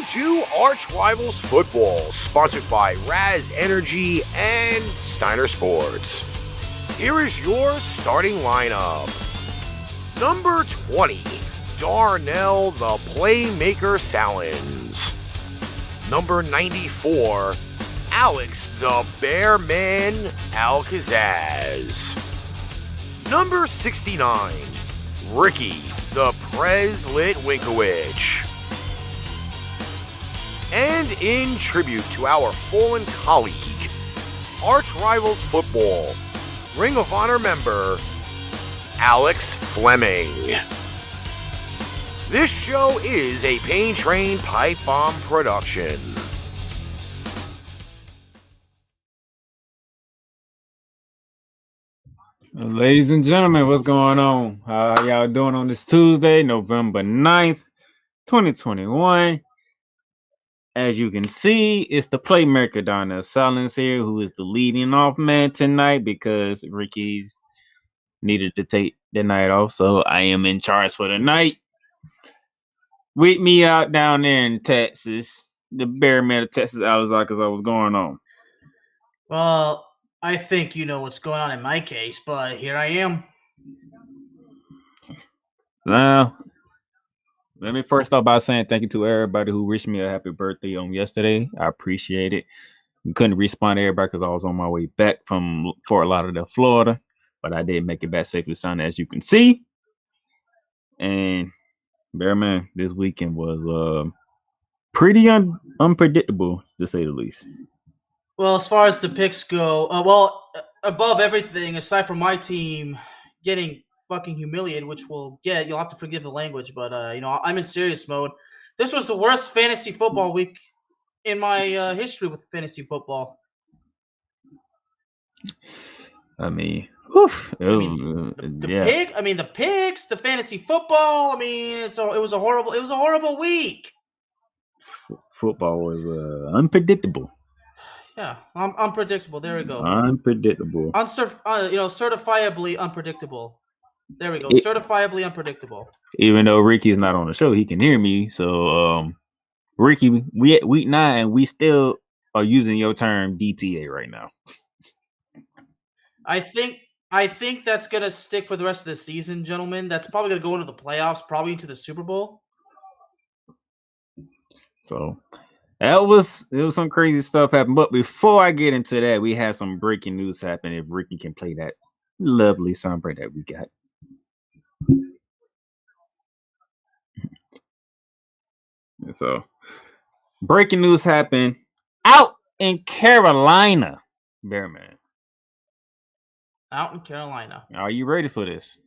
to ArchRivals Football, sponsored by Raz Energy and Steiner Sports. Here is your starting lineup. Number 20, Darnell the Playmaker Sallins. Number 94, Alex the Bearman Kazzaz. Number 69, Ricky the Prez Litwinkowicz. And in tribute to our fallen colleague, ArchRivals Football, Ring of Honor member, Alex Fleming. This show is a Pain Train Pipe Bomb production. Ladies and gentlemen, what's going on? How y'all doing on this Tuesday, November 9th, 2021? As you can see, it's the Playmaker, Darnell Sallins here, who is the leading off man tonight because Ricky's needed to take the night off, so I am in charge for the night. With me out down there in Texas, the Bearman of Texas, Alex, what's going on? Well, I think you know what's going on in my case, but here I am. Now, let me first start by saying thank you to everybody who wished me a happy birthday on yesterday. I appreciate it. We couldn't respond to everybody because I was on my way back from Fort Lauderdale, Florida, but I did make it back safely sound, as you can see. And Bearman, this weekend was pretty unpredictable, to say the least. Well, as far as the picks go, above everything, aside from my team getting fucking humiliated, which you'll have to forgive the language, but I'm in serious mode. This was the worst fantasy football week in my history with fantasy football. I mean, the picks, the fantasy football. I mean, it was a horrible week. Football was unpredictable. Yeah, unpredictable. There we go. Unpredictable. Certifiably unpredictable. There we go. Certifiably unpredictable. Even though Ricky's not on the show, he can hear me. So, Ricky, we at week 9, and we still are using your term DTA right now. I think that's gonna stick for the rest of the season, gentlemen. That's probably gonna go into the playoffs, probably into the Super Bowl. So it was some crazy stuff happened. But before I get into that, we had some breaking news happen. If Ricky can play that lovely soundbite that we got. So breaking news happened out in Carolina, Bearman. Out in Carolina. Are you ready for this?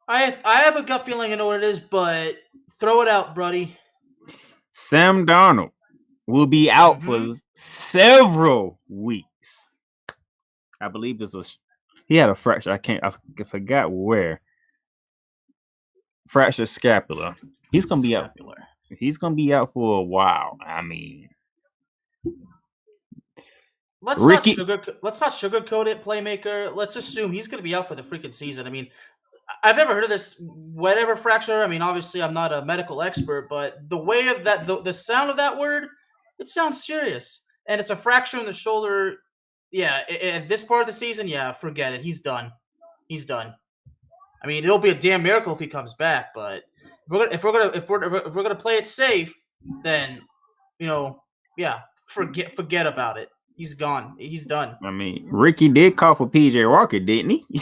I have a gut feeling I know what it is, but throw it out, buddy. Sam Darnold will be out for several weeks. I believe he had a fracture. I forgot where. Fractured scapula. He's gonna be out. He's gonna be out for a while. I mean, let's not sugarcoat it, Playmaker. Let's assume he's gonna be out for the freaking season. I mean, I've never heard of this whatever fracture. I mean, obviously, I'm not a medical expert, but the way of that, the sound of that word, it sounds serious. And it's a fracture in the shoulder. Yeah, at this part of the season, yeah, forget it. He's done. I mean, it'll be a damn miracle if he comes back. But if we're gonna play it safe, then forget about it. He's gone. He's done. I mean, Ricky did call for PJ Walker, didn't he?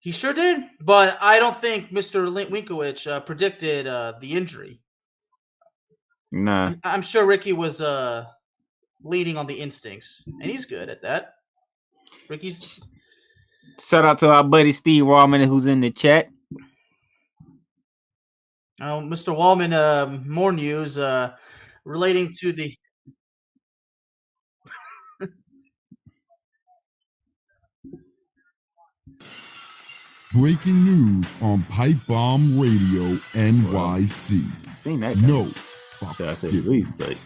He sure did, but I don't think Mr. Litwinkowicz predicted the injury. Nah. I'm sure Ricky was leading on the instincts, and he's good at that. Ricky's. Shout out to our buddy Steve Wallman, who's in the chat. Mr. Wallman, more news relating to the. Breaking news on Pipe Bomb Radio NYC. Seen that? No. I say at least, but.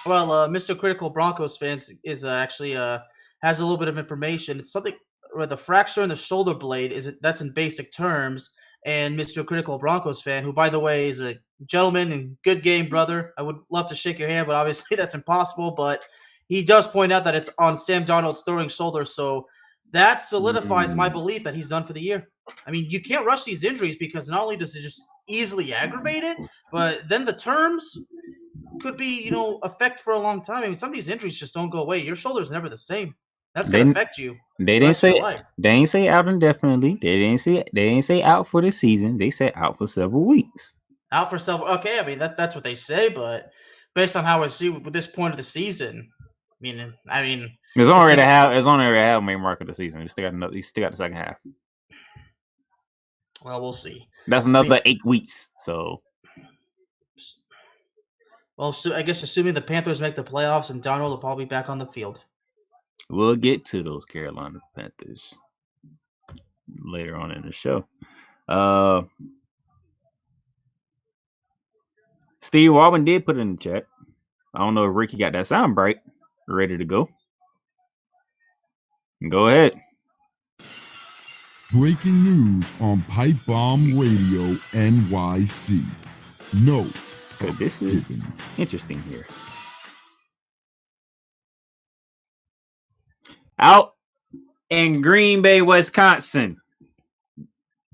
Well, Mr. Critical Broncos fans is actually has a little bit of information. It's something where the fracture in the shoulder blade that's in basic terms. and Mr. Critical Broncos fan, who, by the way, is a gentleman and good game brother. I would love to shake your hand, but obviously that's impossible. But he does point out that it's on Sam Darnold's throwing shoulder, so that solidifies my belief that he's done for the year. I mean, you can't rush these injuries because not only does it just easily aggravate it, but then the terms could be, affect for a long time. I mean, some of these injuries just don't go away. Your shoulder's never the same. That's gonna affect you. They didn't say out indefinitely. They didn't say out for the season. They said out for several weeks. Out for several. Okay, I mean that's what they say, but based on how I see with this point of the season, I mean, it's only to have main mark of the season. You still got the second half. Well, we'll see. That's another 8 weeks. So. Well, so I guess assuming the Panthers make the playoffs and Darnold will probably be back on the field. We'll get to those Carolina Panthers later on in the show. Steve Walben did put it in the chat. I don't know if Ricky got that sound bright, ready to go. Go ahead. Breaking news on Pipe Bomb Radio NYC. No. So this is interesting here. Out in Green Bay, Wisconsin,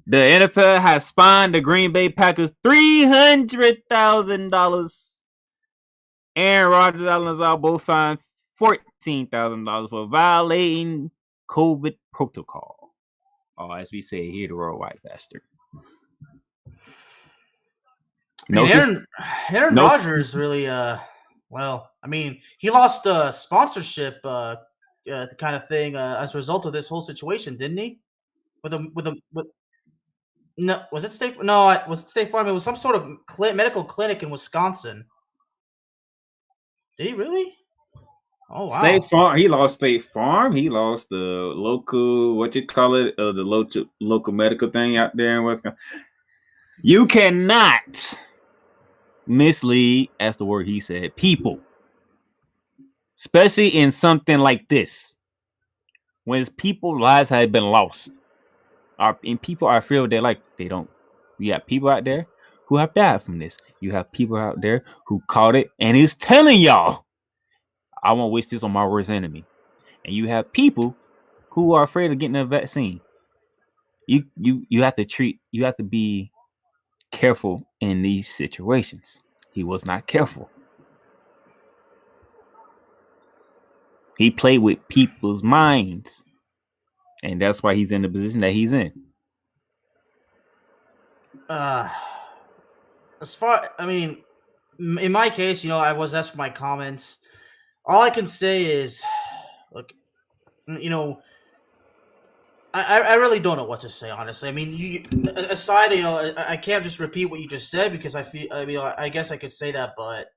the NFL has fined the Green Bay Packers $300,000. Aaron Rodgers and Allen Lazard both fined $14,000 for violating COVID protocol. Or as we say here, the worldwide bastard. Aaron Rodgers really, he lost sponsorship kind of thing as a result of this whole situation, didn't he? No, was it State? No, was it State Farm? It was some sort of medical clinic in Wisconsin. Did he really? Oh wow! State Farm. He lost State Farm. He lost the local, the local medical thing out there in Wisconsin. You cannot mislead, as the word he said, people, especially in something like this, when people's lives have been lost, and people are afraid they don't. You have people out there who have died from this. You have people out there who caught it and is telling y'all, I won't wish this on my worst enemy. And you have people who are afraid of getting a vaccine. You have to be careful in these situations. He was not careful. He played with people's minds. And that's why he's in the position that he's in. In my case, I was asked for my comments. All I can say is, look, I really don't know what to say, honestly. I mean, I can't just repeat what you just said because I guess I could say that, but,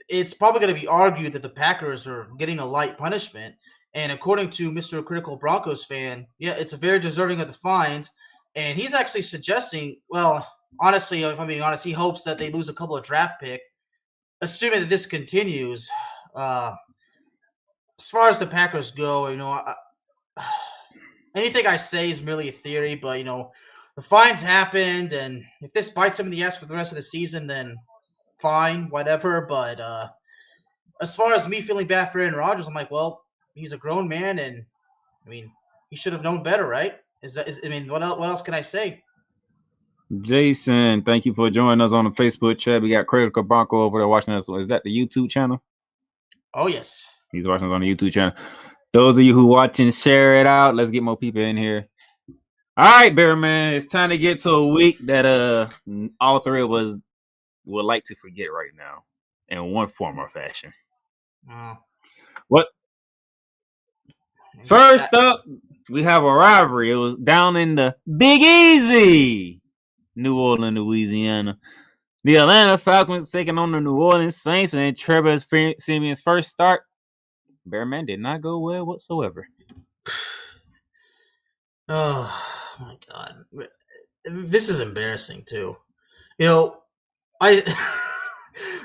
it's probably going to be argued that the Packers are getting a light punishment. And according to Mr. Critical Broncos fan, yeah, it's a very deserving of the fines. And he's actually suggesting, well, honestly, if I'm being honest, he hopes that they lose a couple of draft picks, assuming that this continues. As far as the Packers go, anything I say is merely a theory, but, the fines happened, and if this bites him in the ass for the rest of the season, then fine, whatever. But as far as me feeling bad for Aaron Rodgers, I'm like, well, he's a grown man, and, he should have known better, right? What else can I say? Jason, thank you for joining us on the Facebook chat. We got Critical Bronco over there watching us. Is that the YouTube channel? Oh, yes. He's watching us on the YouTube channel. Those of you who watching, share it out. Let's get more people in here. All right, Bear Man, it's time to get to a week that all three of us would like to forget right now in one form or fashion. What? First up, we have a rivalry. It was down in the Big Easy, New Orleans, Louisiana. The Atlanta Falcons taking on the New Orleans Saints, and Trevor Siemian's first start, Bearman, did not go well whatsoever. Oh my God, this is embarrassing too.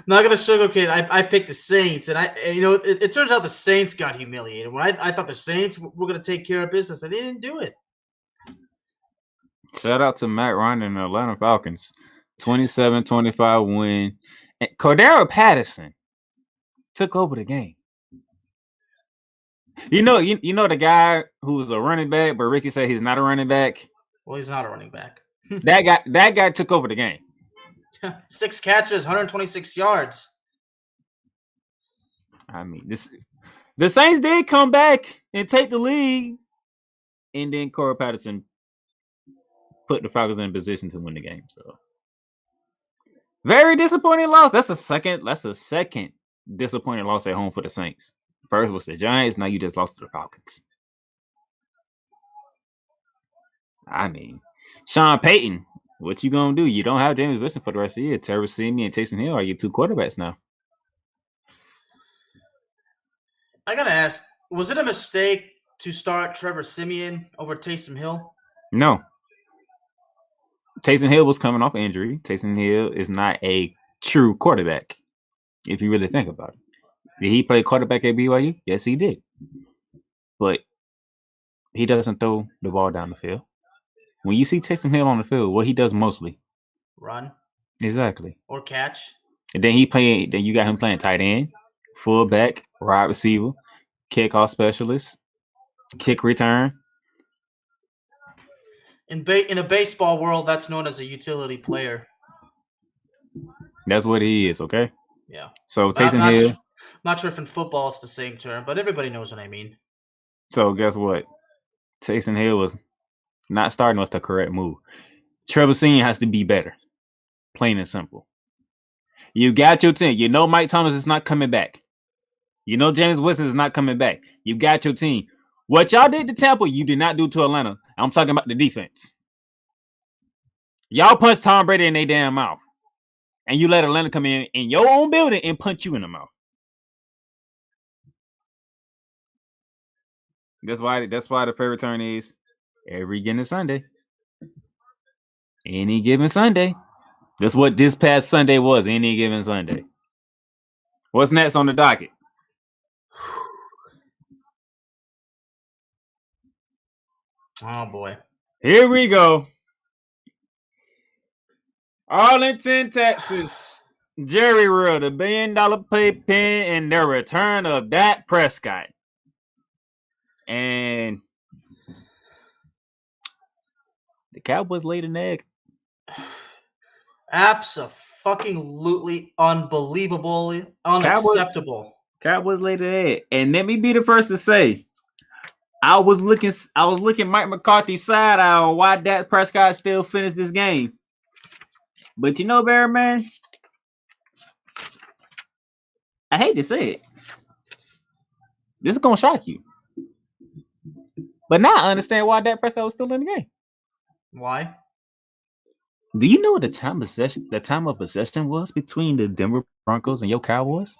Not gonna sugarcoat. I picked the Saints, and it turns out the Saints got humiliated. When I thought the Saints were gonna take care of business, and they didn't do it. Shout out to Matt Ryan and the Atlanta Falcons. 27-25 win. And Cordero Patterson took over the game. You know the guy who was a running back, but Ricky said he's not a running back. Well, he's not a running back. that guy took over the game. 6 catches, 126 yards. I mean, the Saints did come back and take the lead, and then Cordero Patterson put the Falcons in position to win the game. So very disappointing loss. That's a second disappointing loss at home for the Saints. First was the Giants. Now you just lost to the Falcons. I mean, Sean Payton, what you gonna do? You don't have James Winston for the rest of the year. Trevor Siemian and Taysom Hill are your 2 quarterbacks now. I gotta ask, was it a mistake to start Trevor Siemian over Taysom Hill? No. Taysom Hill was coming off injury. Taysom Hill is not a true quarterback, if you really think about it. Did he play quarterback at BYU? Yes, he did. But he doesn't throw the ball down the field. When you see Taysom Hill on the field, what he does mostly? Run. Exactly. Or catch. And then you got him playing tight end, fullback, wide receiver, kickoff specialist, kick return. In a baseball world, that's known as a utility player. That's what he is, okay? Yeah. So Taysom Hill. Not sure if in football it's the same term, but everybody knows what I mean. So guess what? Taysom Hill was not starting was the correct move. Trevor Siemian has to be better. Plain and simple. You got your team. You know Mike Thomas is not coming back. You know James Winston is not coming back. You got your team. What y'all did to Tampa, you did not do to Atlanta. I'm talking about the defense. Y'all punched Tom Brady in their damn mouth. And you let Atlanta come in your own building and punch you in the mouth. That's why the favorite turn is every given Sunday. Any given Sunday. That's what this past Sunday was, any given Sunday. What's next on the docket? Oh, boy. Here we go. Arlington, Texas. Jerry Rill, the $1 billion playpen, and the return of Dak Prescott. And the Cowboys laid an egg. Absolutely unbelievable, unacceptable. Cowboys laid an egg. And let me be the first to say, I was looking Mike McCarthy's side eye on why Dak Prescott still finished this game. But you know, Barry, man, I hate to say it. This is gonna shock you. But now I understand why Dak Prescott was still in the game. Why? Do you know what the time of possession was between the Denver Broncos and your Cowboys?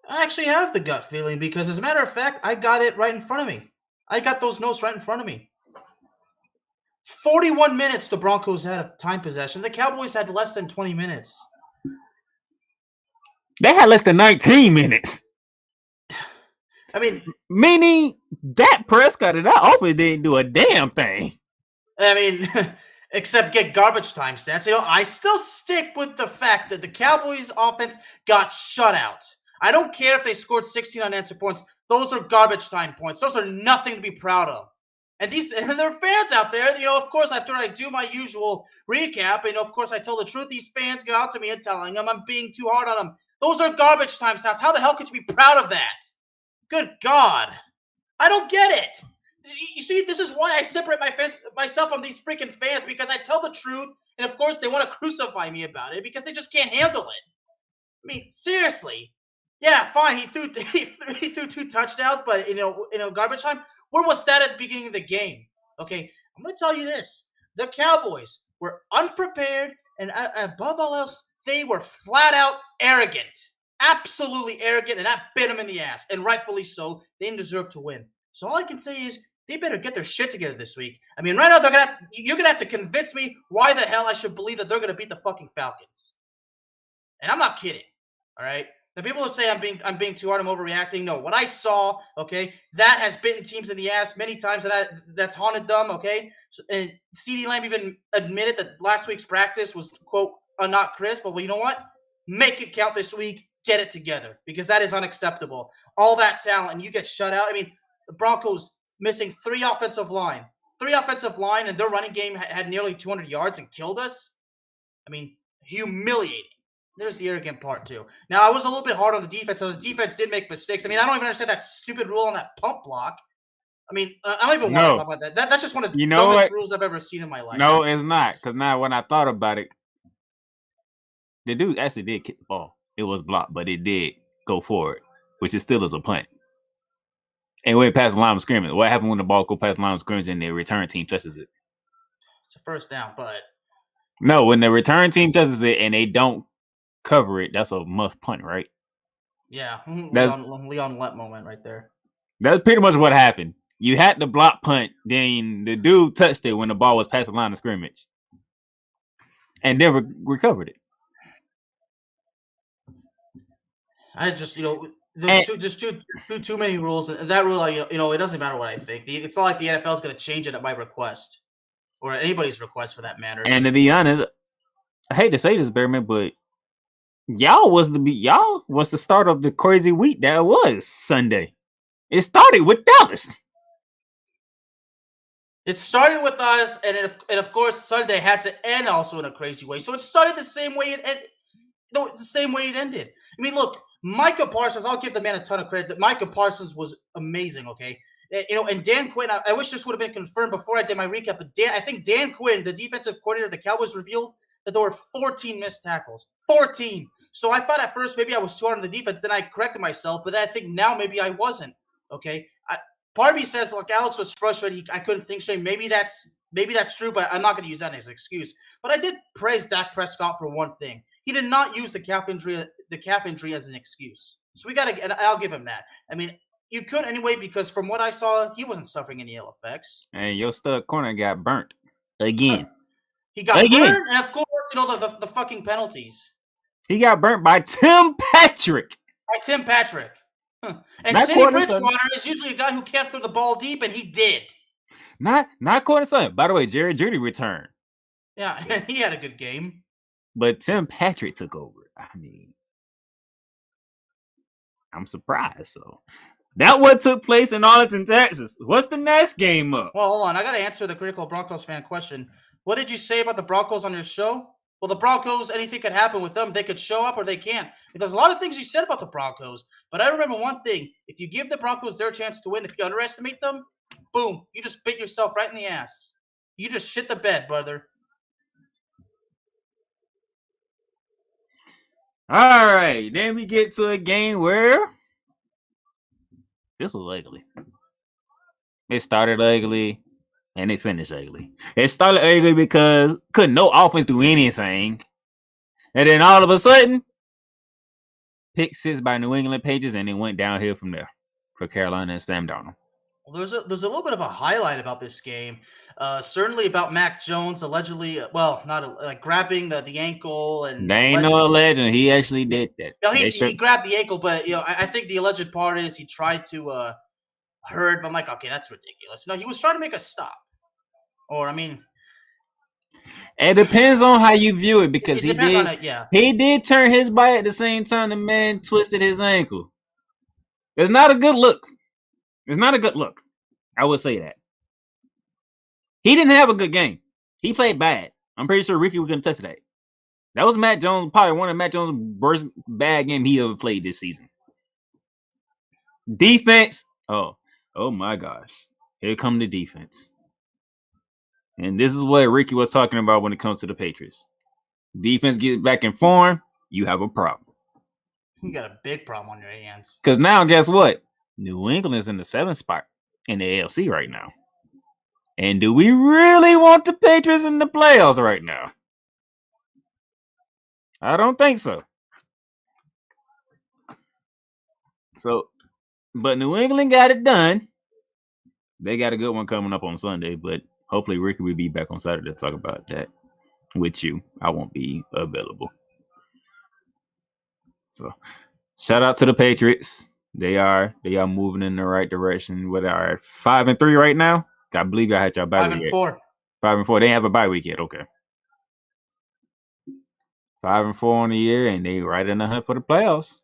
I actually have the gut feeling because, as a matter of fact, I got it right in front of me. I got those notes right in front of me. 41 minutes the Broncos had of time possession. The Cowboys had less than 20 minutes. They had less than 19 minutes. I mean, meaning Dak Prescott and that offense didn't do a damn thing. I mean, except get garbage time stats. You know, I still stick with the fact that the Cowboys offense got shut out. I don't care if they scored 16 unanswered points. Those are garbage time points. Those are nothing to be proud of. And there are fans out there, you know, of course, after I do my usual recap, and of course I tell the truth, these fans get out to me and telling them I'm being too hard on them. Those are garbage time stats. How the hell could you be proud of that? Good God. I don't get it. You see, this is why I separate myself from these freaking fans, because I tell the truth, and of course they want to crucify me about it because they just can't handle it. I mean, seriously. Yeah, fine. He threw 2 touchdowns, but in garbage time. Where was that at the beginning of the game? Okay, I'm going to tell you this. The Cowboys were unprepared, and above all else, they were flat out arrogant. Absolutely arrogant, and that bit them in the ass. And rightfully so. They didn't deserve to win. So all I can say is they better get their shit together this week. I mean, right now, you're going to have to convince me why the hell I should believe that they're going to beat the fucking Falcons. And I'm not kidding, all right? Now, people will say I'm being too hard, I'm overreacting. No, what I saw, okay, that has bitten teams in the ass many times, and that's haunted them, okay? So, and CeeDee Lamb even admitted that last week's practice was, quote, not crisp, but well, you know what? Make it count this week. Get it together, because that is unacceptable. All that talent, and you get shut out. I mean, the Broncos missing three offensive line, and their running game had nearly 200 yards and killed us. I mean, humiliating. There's the arrogant part, too. Now, I was a little bit hard on the defense, so the defense did make mistakes. I mean, I don't even understand that stupid rule on that pump block. I mean, I don't even want to talk about that. That's just one of the dumbest rules I've ever seen in my life. No, it's not. Because now when I thought about it, the dude actually did kick the ball. It was blocked, but it did go forward, which is still as a punt. And went past the line of scrimmage. What happened when the ball go past the line of scrimmage and the return team touches it? It's a first down, but... No, when the return team touches it and they don't cover it, that's a muff punt, right? Yeah, that's Leon Lett moment right there. That's pretty much what happened. You had the block punt, then the dude touched it when the ball was past the line of scrimmage, and then recovered it. I just, there's too many rules. And that rule, it doesn't matter what I think. It's not like the NFL is going to change it at my request, or anybody's request for that matter. And to be honest, I hate to say this, Bearman, but y'all was the start of the crazy week that was Sunday. It started with Dallas. It started with us, and of course Sunday had to end also in a crazy way. So it started the same way it ended. It's the same way it ended. I mean, look, Micah Parsons. I'll give the man a ton of credit. That Micah Parsons was amazing. Okay, and Dan Quinn. I wish this would have been confirmed before I did my recap. But I think Dan Quinn, the defensive coordinator of the Cowboys, revealed that there were 14 missed tackles. 14. So I thought at first maybe I was too hard on the defense. Then I corrected myself, but I think now maybe I wasn't. Okay. Part of me says, look, Alex was frustrated. I couldn't think straight. Maybe that's true, but I'm not going to use that as an excuse. But I did praise Dak Prescott for one thing. He did not use the calf injury as an excuse. So and I'll give him that. I mean, you could anyway, because from what I saw, he wasn't suffering any ill effects. And your stud corner got burnt again. He got burnt, and of course, the fucking penalties. He got burnt by Tim Patrick. Huh. And Teddy Bridgewater is usually a guy who can't throw the ball deep, and he did. Not corner son. By the way, Jerry Jeudy returned. Yeah, he had a good game. But Tim Patrick took over. I mean, I'm surprised. So that what took place in Arlington, Texas. What's the next game up? Well, hold on. I got to answer the critical Broncos fan question. What did you say about the Broncos on your show? Well, the Broncos, anything could happen with them. They could show up or they can't. There's a lot of things you said about the Broncos. But I remember one thing. If you give the Broncos their chance to win, if you underestimate them, boom, you just bit yourself right in the ass. You just shit the bed, brother. All right. Then we get to a game where this was ugly. It started ugly. And it finished ugly. It started ugly because couldn't no offense do anything. And then all of a sudden, pick six by New England Patriots, and it went downhill from there for Carolina and Sam Darnold. Well, there's a little bit of a highlight about this game. Certainly about Mac Jones allegedly, grabbing the ankle. And they ain't no legend. He actually did that. No, he grabbed the ankle, but I think the alleged part is he tried to hurt. But I'm like, okay, that's ridiculous. No, he was trying to make a stop. Or, I mean, it depends on how you view it, because he did turn his body at the same time the man twisted his ankle. It's not a good look. I would say that. He didn't have a good game. He played bad. I'm pretty sure Ricky was going to test that. That was Matt Jones, probably one of Matt Jones' worst bad game he ever played this season. Defense. Oh my gosh. Here come the defense. And this is what Ricky was talking about when it comes to the Patriots. Defense gets back in form, you have a problem. You got a big problem on your hands. Because now, guess what? New England is in the 7th spot in the AFC right now. And do we really want the Patriots in the playoffs right now? I don't think so. But New England got it done. They got a good one coming up on Sunday, but hopefully Ricky will be back on Saturday to talk about that with you. I won't be available. Shout out to the Patriots. They are moving in the right direction. What are 5-3 right now? I believe I had y'all bye week. 5-4. 5-4. They ain't have a bye week yet. Okay. 5-4 on the year, and they right in the hunt for the playoffs.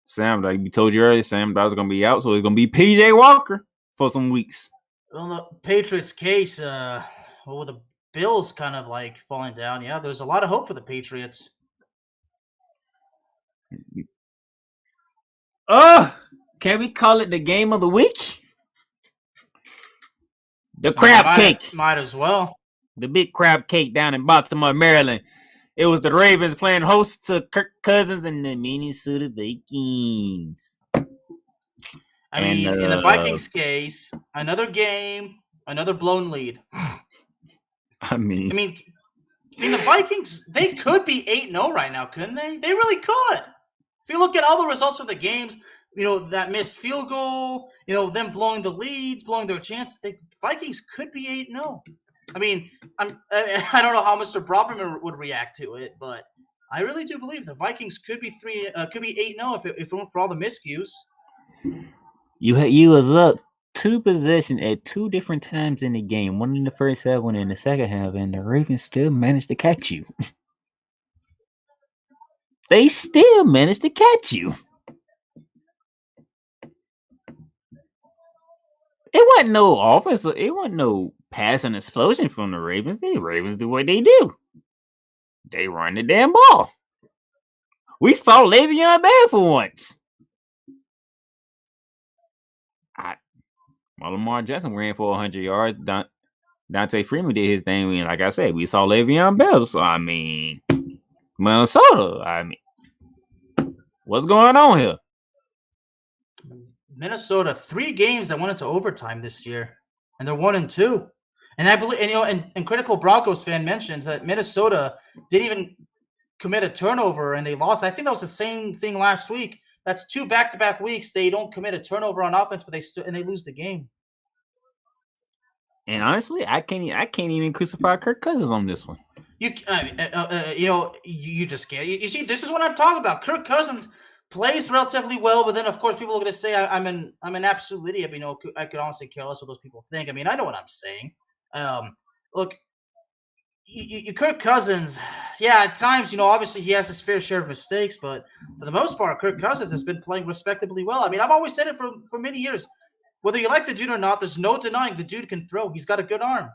Sam, like we told you earlier, Sam was gonna be out, so it's gonna be PJ Walker for some weeks. Well, the Patriots case, with the Bills kind of like falling down, yeah, there's a lot of hope for the Patriots. Can we call it the game of the week? The crab cake. Might as well. The big crab cake down in Baltimore, Maryland. It was the Ravens playing host to Kirk Cousins and the Minnesota Vikings. I mean, in the Vikings case, another game, another blown lead. I mean, the Vikings, they could be 8-0 right now, couldn't they? They really could. If you look at all the results of the games, that missed field goal, them blowing the leads, blowing their chance, the Vikings could be 8-0. I mean, I don't know how Mr. Brockman would react to it, but I really do believe the Vikings could be 8-0 if it weren't for all the miscues. You was up 2 possessions at 2 different times in the game, one in the first half, one in the second half, and the Ravens still managed to catch you. They still managed to catch you. It wasn't no offense. It wasn't no passing explosion from the Ravens. The Ravens do what they do. They run the damn ball. We saw Le'Veon Bell for once. Lamar Jackson ran for 100 yards. Dante Freeman did his thing. And like I said, we saw Le'Veon Bell. So, Minnesota. What's going on here? Minnesota, 3 games that went into overtime this year, and they're 1-2. And I believe, and Critical Broncos fan mentions that Minnesota didn't even commit a turnover and they lost. I think that was the same thing last week. That's 2 back-to-back weeks. They don't commit a turnover on offense, but they lose the game. And honestly, I can't even crucify Kirk Cousins on this one. You just can't. You see, this is what I'm talking about. Kirk Cousins plays relatively well, but then of course people are going to say I'm an absolute idiot. I could honestly care less what those people think. I know what I'm saying. Look, Kirk Cousins, yeah, at times, obviously he has his fair share of mistakes, but for the most part, Kirk Cousins has been playing respectably well. I've always said it for many years. Whether you like the dude or not, there's no denying the dude can throw. He's got a good arm.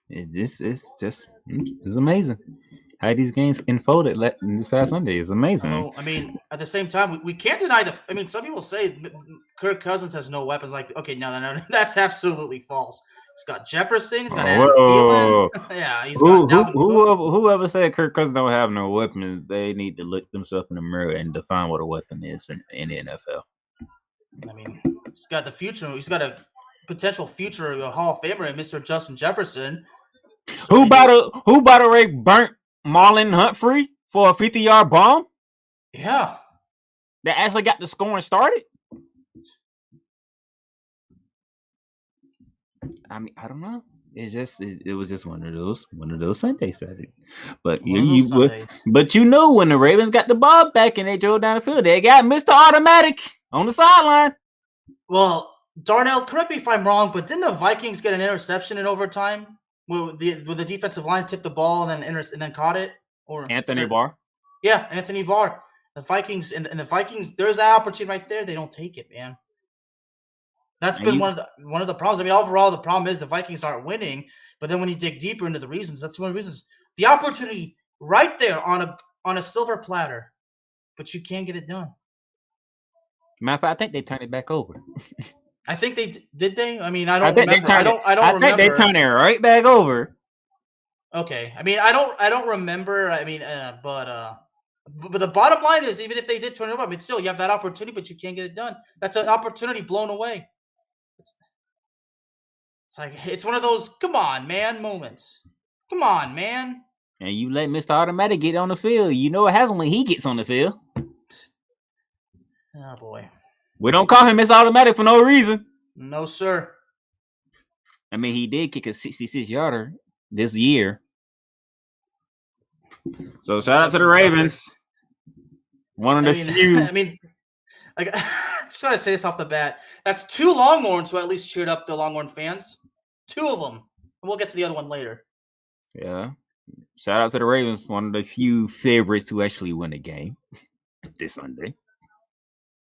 It's amazing how these games unfolded this past Sunday. It's amazing. At the same time, we can't deny some people say Kirk Cousins has no weapons. Like, okay, no, that's absolutely false. He's got Jefferson. He's got Adam Thielen. Yeah, he's got whoever said Kirk Cousins don't have no weapons, they need to look themselves in the mirror and define what a weapon is in the NFL. He's got the future. He's got a potential future Hall of Famer in Mr. Justin Jefferson. Who about to rate burnt Marlon Humphrey for a 50-yard bomb? Yeah. That actually got the scoring started? I don't know. It was just one of those Sundays. But but when the Ravens got the ball back and they drove down the field, they got Mr. Automatic on the sideline. Well, Darnell, correct me if I'm wrong, but didn't the Vikings get an interception in overtime? Will the defensive line tip the ball and then caught it? Or Anthony Barr? Yeah, Anthony Barr. The Vikings and the Vikings. There's that opportunity right there. They don't take it, man. That's been one of the problems. Overall, the problem is the Vikings aren't winning. But then when you dig deeper into the reasons, that's one of the reasons. The opportunity right there on a silver platter, but you can't get it done. Matter of fact, I think they turned it back over. I think they did. They? I don't remember. I don't remember. I think they turned it right back over. Okay. I don't remember. But the bottom line is, even if they did turn it over, still you have that opportunity, but you can't get it done. That's an opportunity blown away. It's one of those come on, man moments. Come on, man. And you let Mr. Automatic get on the field. You know what happens when he gets on the field. Oh boy. We don't call him Mr. Automatic for no reason. No, sir. He did kick a 66-yarder this year. So shout out to the Ravens. One of the few. I mean, like, just gotta say this off the bat. That's 2 Longhorns who at least cheered up the Longhorn fans. 2 of them. And we'll get to the other one later. Yeah. Shout out to the Ravens. One of the few favorites to actually win a game this Sunday.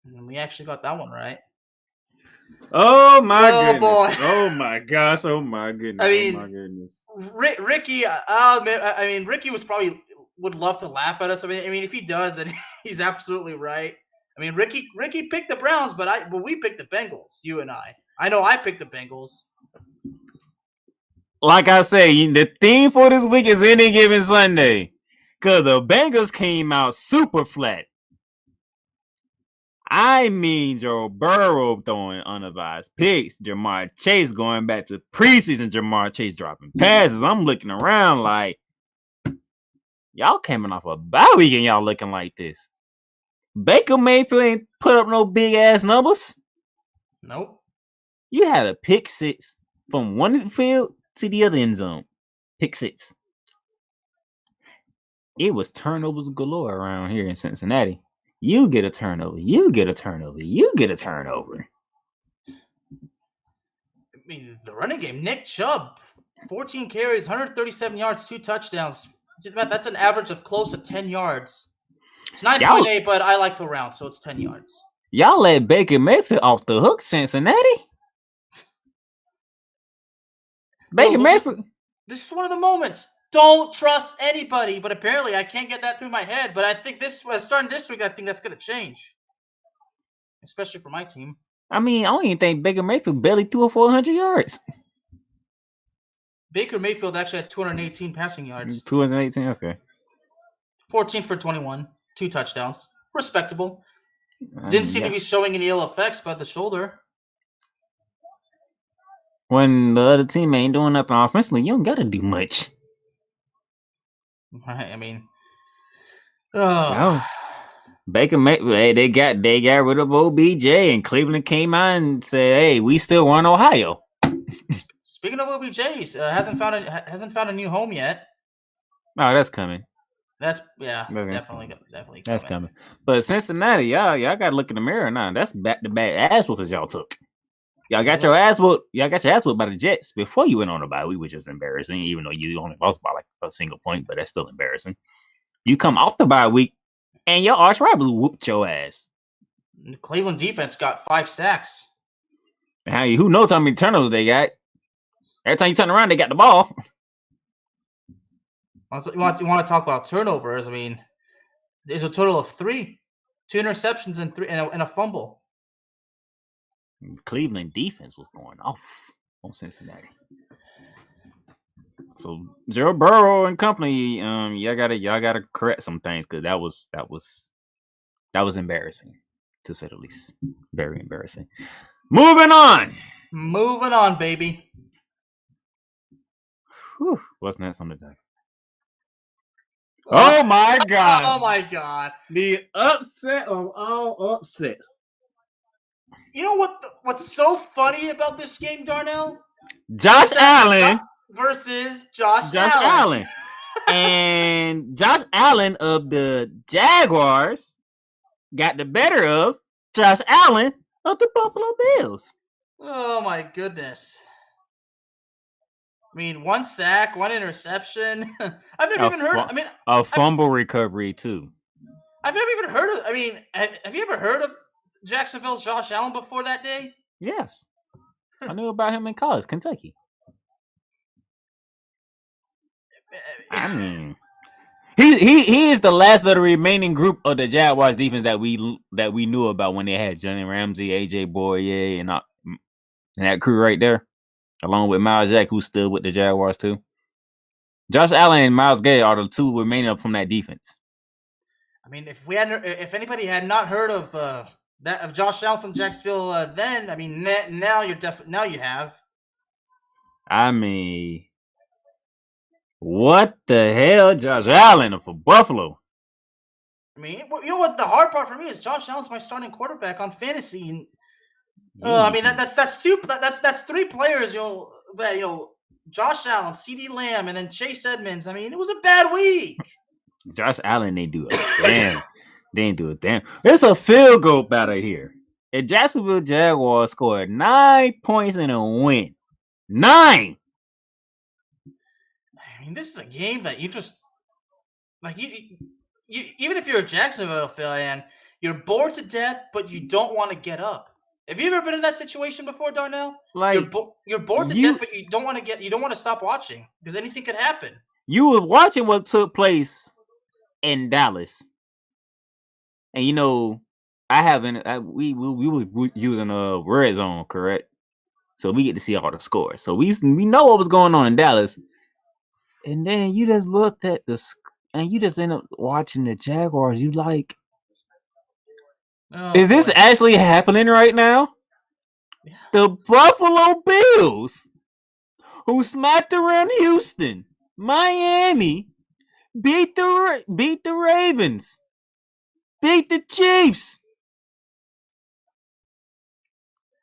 And we actually got that one right. Oh my goodness! Boy. Oh my gosh! Oh my goodness! I mean, oh my goodness! Ricky, I'll admit, I mean, Ricky would love to laugh at us. I mean, if he does, then he's absolutely right. I mean, Ricky picked the Browns, but we picked the Bengals. You and I. I know I picked the Bengals. Like I say, the theme for this week is any given Sunday, because the Bengals came out super flat. I mean, Joe Burrow throwing unadvised picks, Jamar Chase going back to preseason, Jamar Chase dropping passes. I'm looking around like, y'all coming off a bye week and y'all looking like this. Baker Mayfield ain't put up no big ass numbers. Nope. You had a pick 6 from one field to the other end zone. Pick 6. It was turnovers galore around here in Cincinnati. You get a turnover. You get a turnover. You get a turnover. I mean, the running game. Nick Chubb, 14 carries, 137 yards, 2 touchdowns. That's an average of close to 10 yards. It's 9.8, but I like to round, so it's 10 yards. Y'all let Baker Mayfield off the hook, Cincinnati. Baker Mayfield. This is one of the moments. Don't trust anybody, but apparently I can't get that through my head. But I think starting this week, I think that's going to change, especially for my team. I mean, I don't even think Baker Mayfield barely threw 400 yards. Baker Mayfield actually had 218 passing yards. 218, okay. 14 for 21, 2 touchdowns. Respectable. Didn't seem to be showing any ill effects by the shoulder. When the other team ain't doing nothing offensively, you don't got to do much. I mean, Baker Mayfield, hey, they got rid of OBJ, and Cleveland came out and said, "Hey, we still run Ohio." Speaking of OBJ, hasn't found a new home yet. Oh, that's coming. Definitely coming. That's coming. But Cincinnati, y'all got to look in the mirror now. That's back-to-back ass whoopers y'all took. Y'all got your ass whooped. Y'all got your ass whooped by the Jets before you went on the bye week, which is embarrassing, even though you only lost by like a single point, but that's still embarrassing. You come off the bye week, and your ArchRivals whooped your ass. The Cleveland defense got 5 sacks. Who knows how many turnovers they got? Every time you turn around, they got the ball. You want to talk about turnovers? I mean, there's a total of 3, 2 interceptions and a fumble. Cleveland defense was going off on Cincinnati. So Joe Burrow and company, y'all gotta correct some things, because that was embarrassing, to say the least. Very embarrassing. Moving on, baby. Whew. What's next on the day? Oh my God! Oh my God! The upset of all upsets. You know what's so funny about this game, Darnell? Josh Allen versus Josh Allen. And Josh Allen of the Jaguars got the better of Josh Allen of the Buffalo Bills. Oh my goodness. I mean, 1 sack, 1 interception. I've never even heard of a fumble recovery too. I've never even heard of have you ever heard of Jacksonville's Josh Allen before that day? Yes. I knew about him in college, Kentucky. I mean, he is the last of the remaining group of the Jaguars defense that we knew about when they had Jalen Ramsey, AJ Boye, and that crew right there, along with Miles Jack, who's still with the Jaguars too. Josh Allen and Miles Gay are the 2 remaining up from that defense. I mean, if anybody had not heard of Josh Allen from Jacksonville, then I mean now you have. I mean, what the hell, Josh Allen for Buffalo? I mean, you know what the hard part for me is? Josh Allen's my starting quarterback on fantasy, and I mean that's 3 players. Josh Allen, CeeDee Lamb, and then Chase Edmonds. I mean, it was a bad week. Josh Allen, they do a damn. They ain't do a damn. It's a field goal battle here. And Jacksonville Jaguars scored 9 points in a win. 9. I mean, this is a game that you just like. You even if you're a Jacksonville fan, you're bored to death, but you don't want to get up. Have you ever been in that situation before, Darnell? Like you're bored to death, but you don't want to stop watching because anything could happen. You were watching what took place in Dallas, and I haven't. We were using a red zone, correct? So we get to see all the scores. So we know what was going on in Dallas, and then you just looked at and you just end up watching the Jaguars. You like, is this actually happening right now? Yeah. The Buffalo Bills, who smacked around Houston, Miami, beat the Ravens, beat the Chiefs,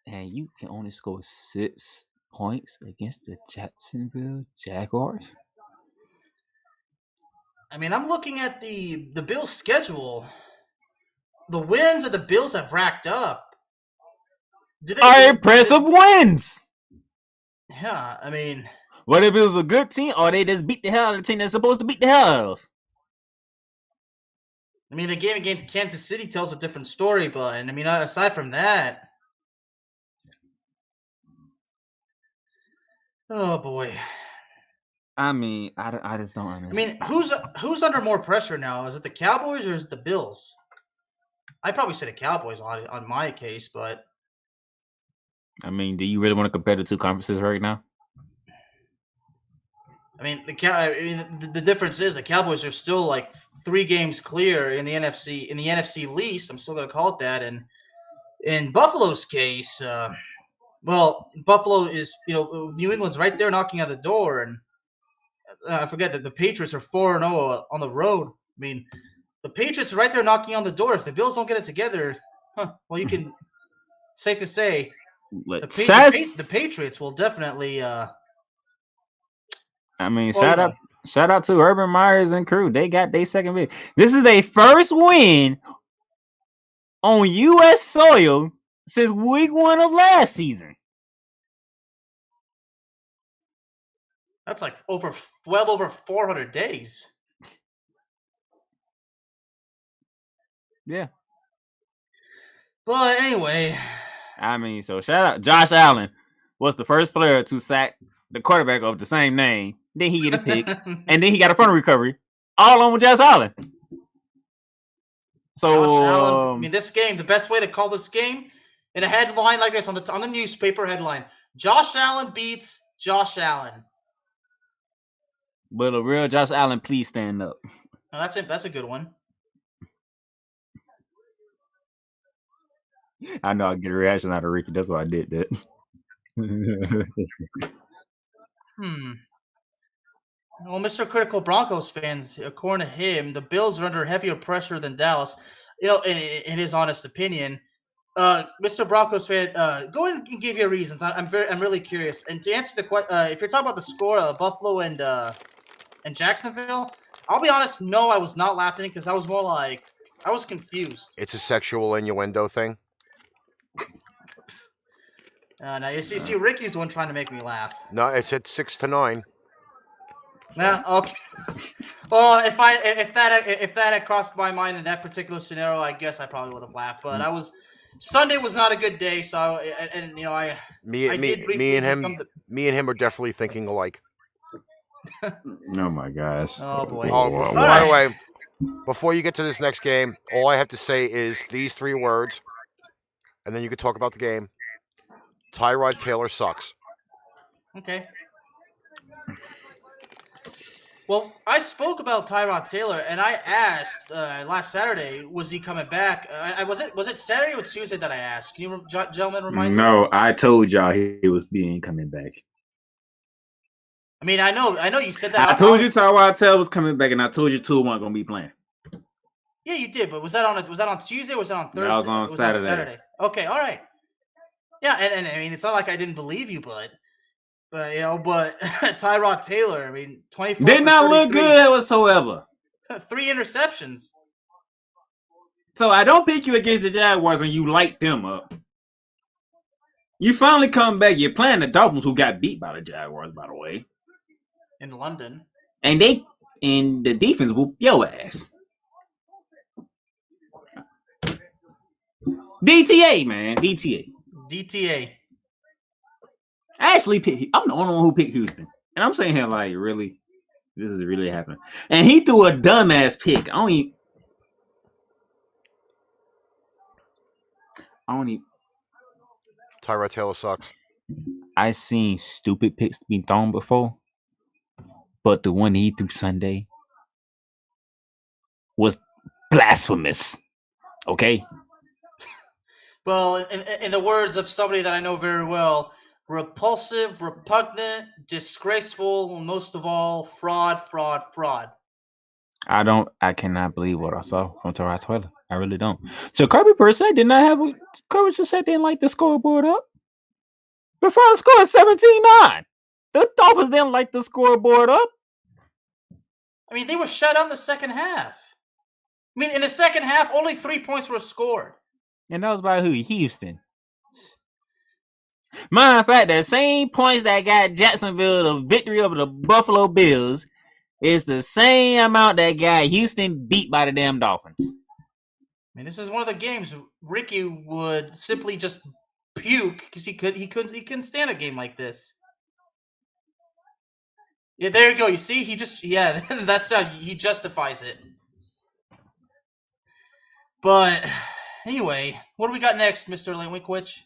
and you can only score 6 points against the Jacksonville Jaguars. I mean, I'm looking at the Bills' schedule. The wins that the Bills have racked up are impressive wins. Yeah, I mean, what if it was a good team, or they just beat the hell out of the team they're supposed to beat the hell out of? I mean, the game against Kansas City tells a different story, but I mean, aside from that, oh boy. I mean, I just don't understand. I mean, who's under more pressure now? Is it the Cowboys or is it the Bills? I'd probably say the Cowboys on my case, but I mean, do you really want to compare the two conferences right now? I mean, the difference is the Cowboys are still like 3 games clear in the NFC. In the NFC least, I'm still going to call it that. And in Buffalo's case, well, Buffalo is New England's right there knocking on the door, and I forget that the Patriots are 4-0 on the road. I mean, the Patriots are right there knocking on the door. If the Bills don't get it together, well, you can safe to say the Patriots will definitely. I mean, shout out to Urban Myers and crew. They got their second win. This is their first win on U.S. soil since week 1 of last season. That's like well over 400 days. Yeah. But anyway. I mean, so shout out. Josh Allen was the first player to sack the quarterback of the same name. Then he get a pick. And then he got a punt recovery. All on with Josh Allen. So, Josh Allen, I mean, this game, the best way to call this game, in a headline like this, on the newspaper headline, Josh Allen beats Josh Allen. Will a real Josh Allen please stand up? Oh, that's a good one. I know I get a reaction out of Ricky. That's why I did that. Well, Mr. Critical Broncos fans, according to him, the Bills are under heavier pressure than Dallas. In his honest opinion, Mr. Broncos fan, go ahead and give your reasons. I'm really curious. And to answer the question, if you're talking about the score of Buffalo and Jacksonville, I'll be honest. No, I was not laughing because I was more like I was confused. It's a sexual innuendo thing. Now you see, Ricky's one trying to make me laugh. No, it's at 6-9. Yeah, okay. Well, if that had crossed my mind in that particular scenario, I guess I probably would have laughed. But Sunday was not a good day, so me and him are definitely thinking alike. Oh my gosh! Oh boy! By the way, before you get to this next game, all I have to say is these 3 words, and then you can talk about the game. Tyrod Taylor sucks. Okay. Well, I spoke about Tyrod Taylor, and I asked last Saturday, was he coming back? Was it Saturday or Tuesday that I asked? Can you gentlemen remind me? No, I told y'all he was coming back. I mean, I know you said that. I told you Tyrod Taylor was coming back, and I told you 2 weren't going to be playing. Yeah, you did, but was that on Tuesday or was that on Thursday? That was on Saturday. Okay, all right. Yeah, and I mean, it's not like I didn't believe you, but Tyrod Taylor, I mean, 24 did not look good whatsoever. 3 interceptions. So I don't pick you against the Jaguars and you light them up. You finally come back. You're playing the Dolphins, who got beat by the Jaguars, by the way. In London. And the defense whoop your ass. DTA, man. DTA. I actually picked. I'm the only one who picked Houston. And I'm saying here, like, really? This is really happening. And he threw a dumbass pick. I don't even. Tyrod Taylor sucks. I seen stupid picks be thrown before, but the one he threw Sunday was blasphemous. Okay. Well, in the words of somebody that I know very well, repulsive, repugnant, disgraceful, and most of all, fraud. I cannot believe what I saw from Tyrod Taylor. I really don't. So Kirby per se did not have courage to set didn't like the scoreboard up. Before the score is 17-9. The Dolphins didn't like the scoreboard up. I mean, they were shut out in the second half. I mean, in the second half, only 3 points were scored. And that was by who? Houston. Matter of fact, the same points that got Jacksonville the victory over the Buffalo Bills is the same amount that got Houston beat by the damn Dolphins. I mean, this is one of the games Ricky would simply just puke because he couldn't stand a game like this. Yeah, there you go. You see, that's how he justifies it. But anyway, what do we got next, Mr. Linkwich?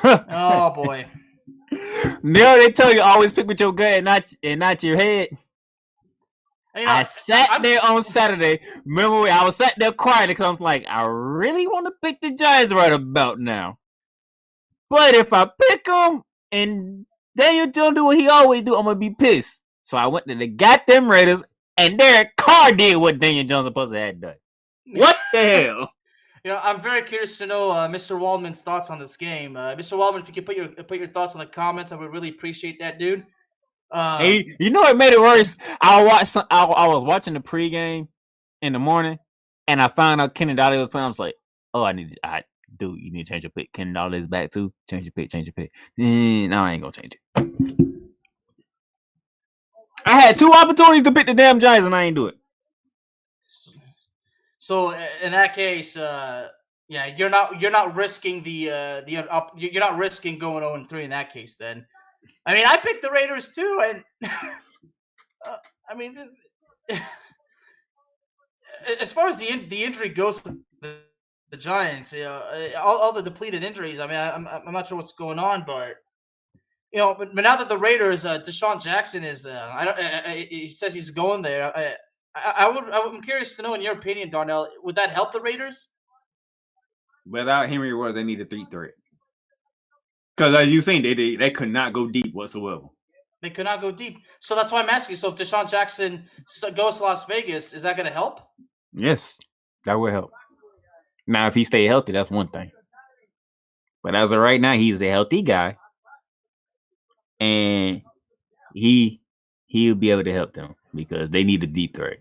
Oh boy. No, they tell you always pick with your gut and not your head. I sat there on Saturday. Remember, I was sat there crying because I'm like, I really want to pick the Giants right about now. But if I pick them and Daniel don't do what he always do, I'm going to be pissed. So I went to the goddamn Raiders, and Derek Carr did what Daniel Jones supposed to have done. What the hell? I'm very curious to know Mr. Waldman's thoughts on this game. Mr. Waldman, if you could put your thoughts in the comments, I would really appreciate that, dude. Hey, you know what made it worse? I was watching the pregame in the morning, and I found out Kenny Dolly was playing. I was like, "Oh, you need to change your pick. Kenny Dolly is back too. Change your pick. No, I ain't gonna change it. I had 2 opportunities to pick the damn Giants, and I ain't do it. So in that case, you're not risking you're not risking going 0-3 in that case. Then, I mean, I picked the Raiders too, and I mean, as far as the injury goes with the Giants, all the depleted injuries. I mean, I'm not sure what's going on, but but now that the Raiders, Deshaun Jackson is, he says he's going there. I'm curious to know, in your opinion, Darnell, would that help the Raiders? Without Henry Ruggs, they need a 3-3. Because as you've seen, they could not go deep whatsoever. They could not go deep. So that's why I'm asking. So if Deshaun Jackson goes to Las Vegas, is that going to help? Yes, that would help. Now, if he stay healthy, that's one thing. But as of right now, he's a healthy guy. And he'll be able to help them because they need a deep threat.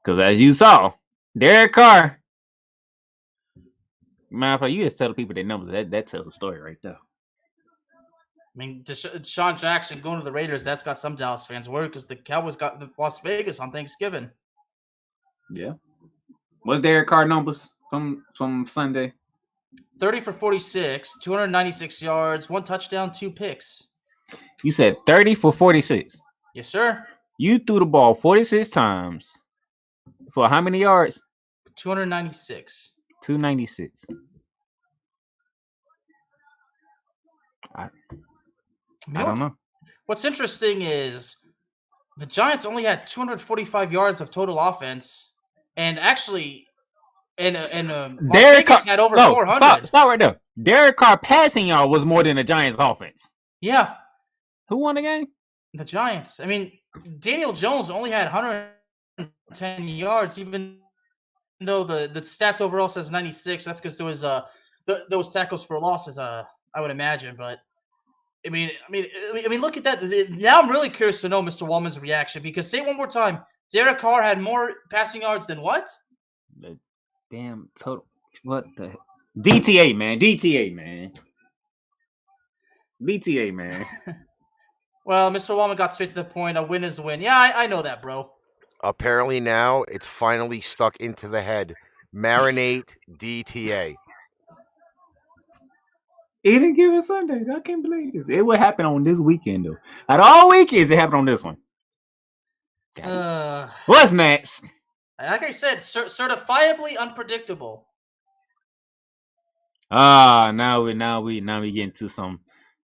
Because as you saw, Derek Carr, matter of fact, you just tell the people their numbers. That tells a story right there. I mean, Deshaun Jackson going to the Raiders, that's got some Dallas fans worried because the Cowboys got the Las Vegas on Thanksgiving. Yeah. What's Derek Carr numbers from Sunday? 30 for 46, 296 yards, 1 touchdown, 2 picks. You said 30 for 46. Yes, sir. You threw the ball 46 times. For how many yards? 296. 296. I don't know. What's interesting is the Giants only had 245 yards of total offense, and actually, Derek Carr had over 400. Stop right there. Derek Carr passing yard was more than the Giants' offense. Yeah. Who won the game? The Giants. I mean, Daniel Jones only had 110 yards, even though the stats overall says 96. That's because there was those tackles for losses. I would imagine, but I mean, look at that. Now I'm really curious to know Mr. Wallman's reaction because say it one more time. Derek Carr had more passing yards than what? The damn total. What the DTA, man. DTA, man. DTA, man. Well, Mr. Wallman got straight to the point. A win is a win. Yeah, I know that, bro. Apparently now it's finally stuck into the head. Marinate DTA. He didn't give us Sunday. I can't believe this. It would happen on this weekend, though. Out of all weekends, it happened on this one. What's next? Like I said, certifiably unpredictable. Now we get into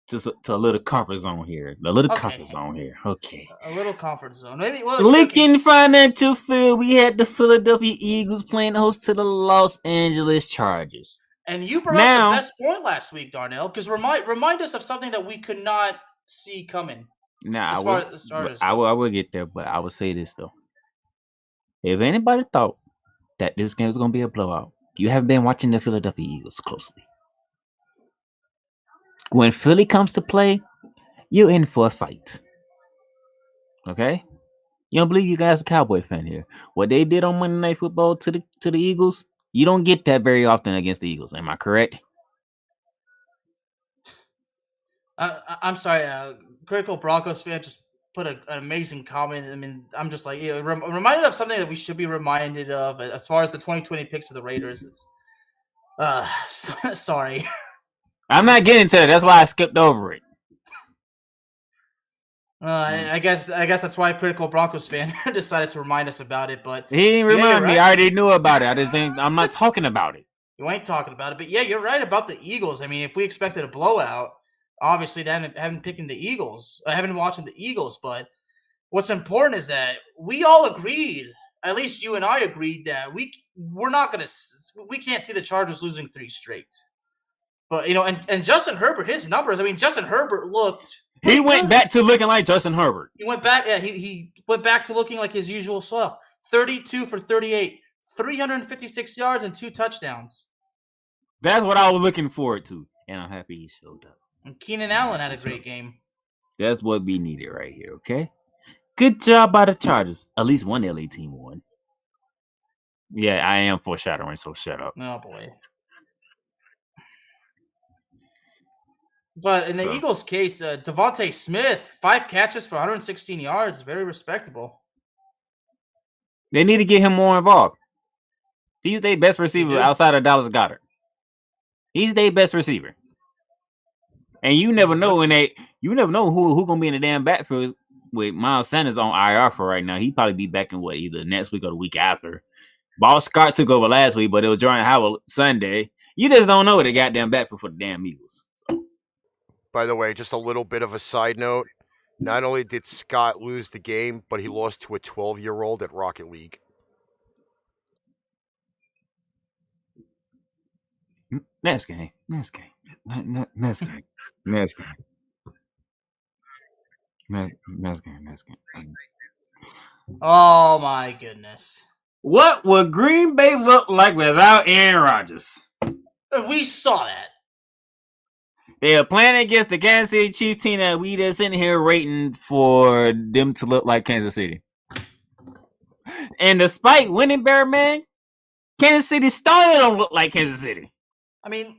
to a little comfort zone here. A little comfort zone here. Okay. A little comfort zone. Maybe. Lincoln Financial Field. We had the Philadelphia Eagles playing host to the Los Angeles Chargers. And you brought up the best point last week, Darnell, because remind us of something that we could not see coming. I will get there, but I will say this though. If anybody thought that this game was going to be a blowout, you haven't been watching the Philadelphia Eagles closely. When Philly comes to play, you're in for a fight. Okay? You don't believe you guys are a Cowboy fan here. What they did on Monday Night Football to the Eagles, you don't get that very often against the Eagles. Am I correct? I'm sorry. Critical Broncos fan just put an amazing comment. I mean, I'm just like, reminded of something that we should be reminded of as far as the 2020 picks of the Raiders. It's sorry. I'm not getting to it. That's why I skipped over it. I guess that's why Critical Broncos fan decided to remind us about it. But he didn't remind me. I already knew about it. I just think I'm not talking about it. You ain't talking about it. But yeah, you're right about the Eagles. I mean, if we expected a blowout, obviously they haven't picking the Eagles. I haven't been watching the Eagles. But what's important is that we all agreed. At least you and I agreed that we can't see the Chargers losing 3 straight. But and Justin Herbert, his numbers. I mean, Justin Herbert looked. He went back to looking like Justin Herbert. He went back. Yeah, he went back to looking like his usual self. 32 for 38, 356 yards and 2 touchdowns. That's what I was looking forward to, and I'm happy he showed up. And Keenan Allen had a great game. That's what we needed right here. Okay, good job by the Chargers. At least one LA team won. Yeah, I am foreshadowing, so shut up. Oh boy. But in the Eagles' case, Devontae Smith, 5 catches for 116 yards, very respectable. They need to get him more involved. He's their best receiver outside of Dallas Goedert. He's their best receiver, and you never know who gonna be in the damn backfield with Miles Sanders on IR for right now. He'd probably be back in either next week or the week after. Ball Scott took over last week, but it was Jordan Howard Sunday. You just don't know what they goddamn backfield for the damn Eagles. By the way, just a little bit of a side note. Not only did Scott lose the game, but he lost to a 12-year-old at Rocket League. Next game. Oh my goodness. What would Green Bay look like without Aaron Rodgers? We saw that. They are playing against the Kansas City Chiefs team that we just sitting here waiting for them to look like Kansas City. And despite winning, Bearman, Kansas City started to look like Kansas City. I mean,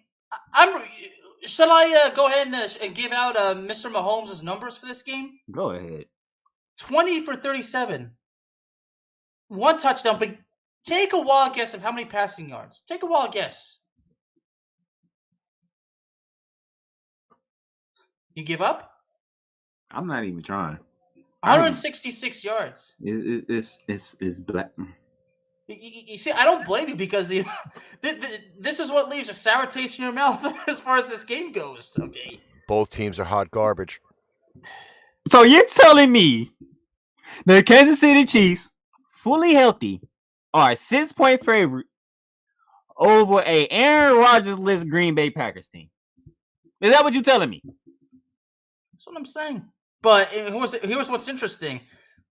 shall I go ahead and give out Mr. Mahomes' numbers for this game? Go ahead. 20 for 37. 1 touchdown, but take a wild guess of how many passing yards. Take a wild guess. You give up? I'm not even trying. 166 yards. It's black. You see, I don't blame you because this is what leaves a sour taste in your mouth as far as this game goes. Okay. Both teams are hot garbage. So you're telling me the Kansas City Chiefs, fully healthy, are a 6-point favorite over a Aaron Rodgers-less Green Bay Packers team? Is that what you're telling me? That's what I'm saying. But here's what's interesting.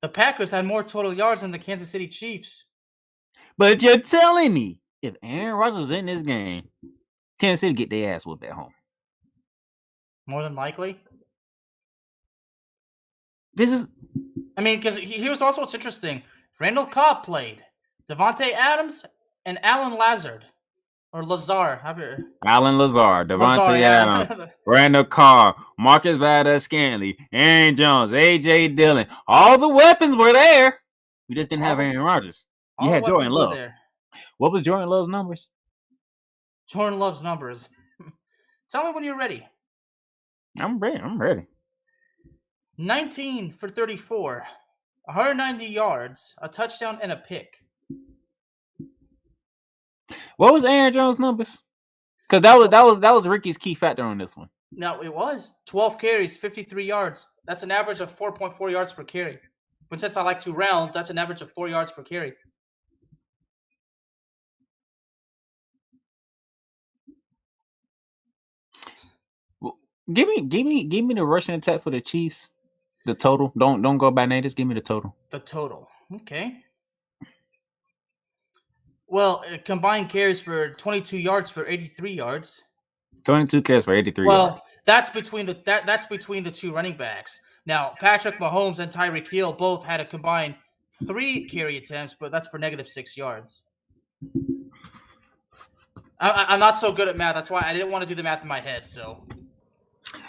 The Packers had more total yards than the Kansas City Chiefs. But you're telling me if Aaron Rodgers was in this game, Kansas City get their ass whooped at home. More than likely. This is. I mean, because here's also what's interesting. Randall Cobb played. Devontae Adams and Alan Lazard. Or Lazar. Alan Lazard, Devontae yeah. Adams, Randall Carr, Marcus Valdez-Scantling, Aaron Jones, A.J. Dillon. All the weapons were there. We just didn't have Aaron Rodgers. You had Jordan Love. What was Jordan Love's numbers? Jordan Love's numbers. Tell me when you're ready. I'm ready. 19 for 34, 190 yards, a touchdown, and a pick. What was Aaron Jones' numbers? Because that was Ricky's key factor on this one. No, it was 12 carries, 53 yards. That's an average of 4.4 yards per carry. But since I like to round, that's an average of 4 yards per carry. Give me the rushing attack for the Chiefs. The total. Don't go by name. Just give me the total. The total. Okay. Well, combined carries for 22 yards for 83 yards. 22 carries for 83 yards. Well, that's between the two running backs. Now, Patrick Mahomes and Tyreek Hill both had a combined 3 carry attempts, but that's for -6 yards. I'm not so good at math. That's why I didn't want to do the math in my head. So,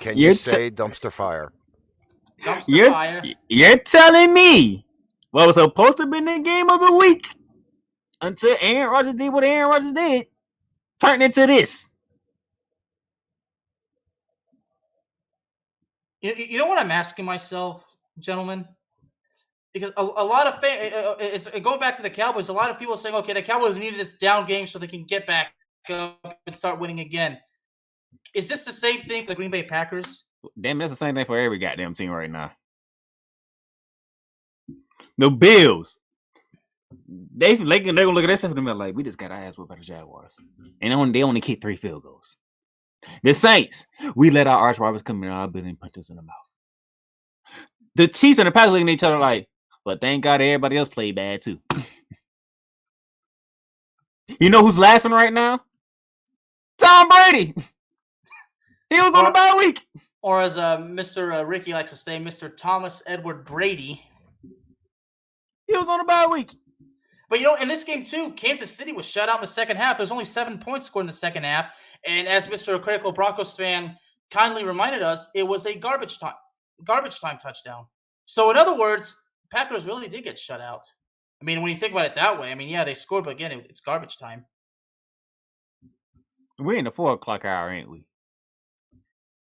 can you say dumpster fire? Dumpster fire. You're telling me what was supposed to have been the game of the week until Aaron Rodgers did what Aaron Rodgers did, turned into this. You know what I'm asking myself, gentlemen? Because a lot of it's going back to the Cowboys. A lot of people are saying, okay, the Cowboys needed this down game so they can get back up and start winning again. Is this the same thing for the Green Bay Packers? Damn, that's the same thing for every goddamn team right now. The Bills, they're gonna look at this and be like, we just got our ass whipped by the Jaguars, and they only kicked 3 field goals. The Saints, we let our ArchRivals come in our building and punch us in the mouth. The Chiefs and the Packers looking at each other like, but thank God everybody else played bad too. You know who's laughing right now? Tom Brady. He was on the bye week. Or as Mr. Ricky likes to say, Mr. Thomas Edward Brady. He was on the bye week. But, you know, in this game, too, Kansas City was shut out in the second half. There's only 7 points scored in the second half. And as Mr. Critical Broncos fan kindly reminded us, it was a garbage time touchdown. So, in other words, Packers really did get shut out. I mean, when you think about it that way, I mean, yeah, they scored, but again, it's garbage time. We're in the 4 o'clock hour, ain't we?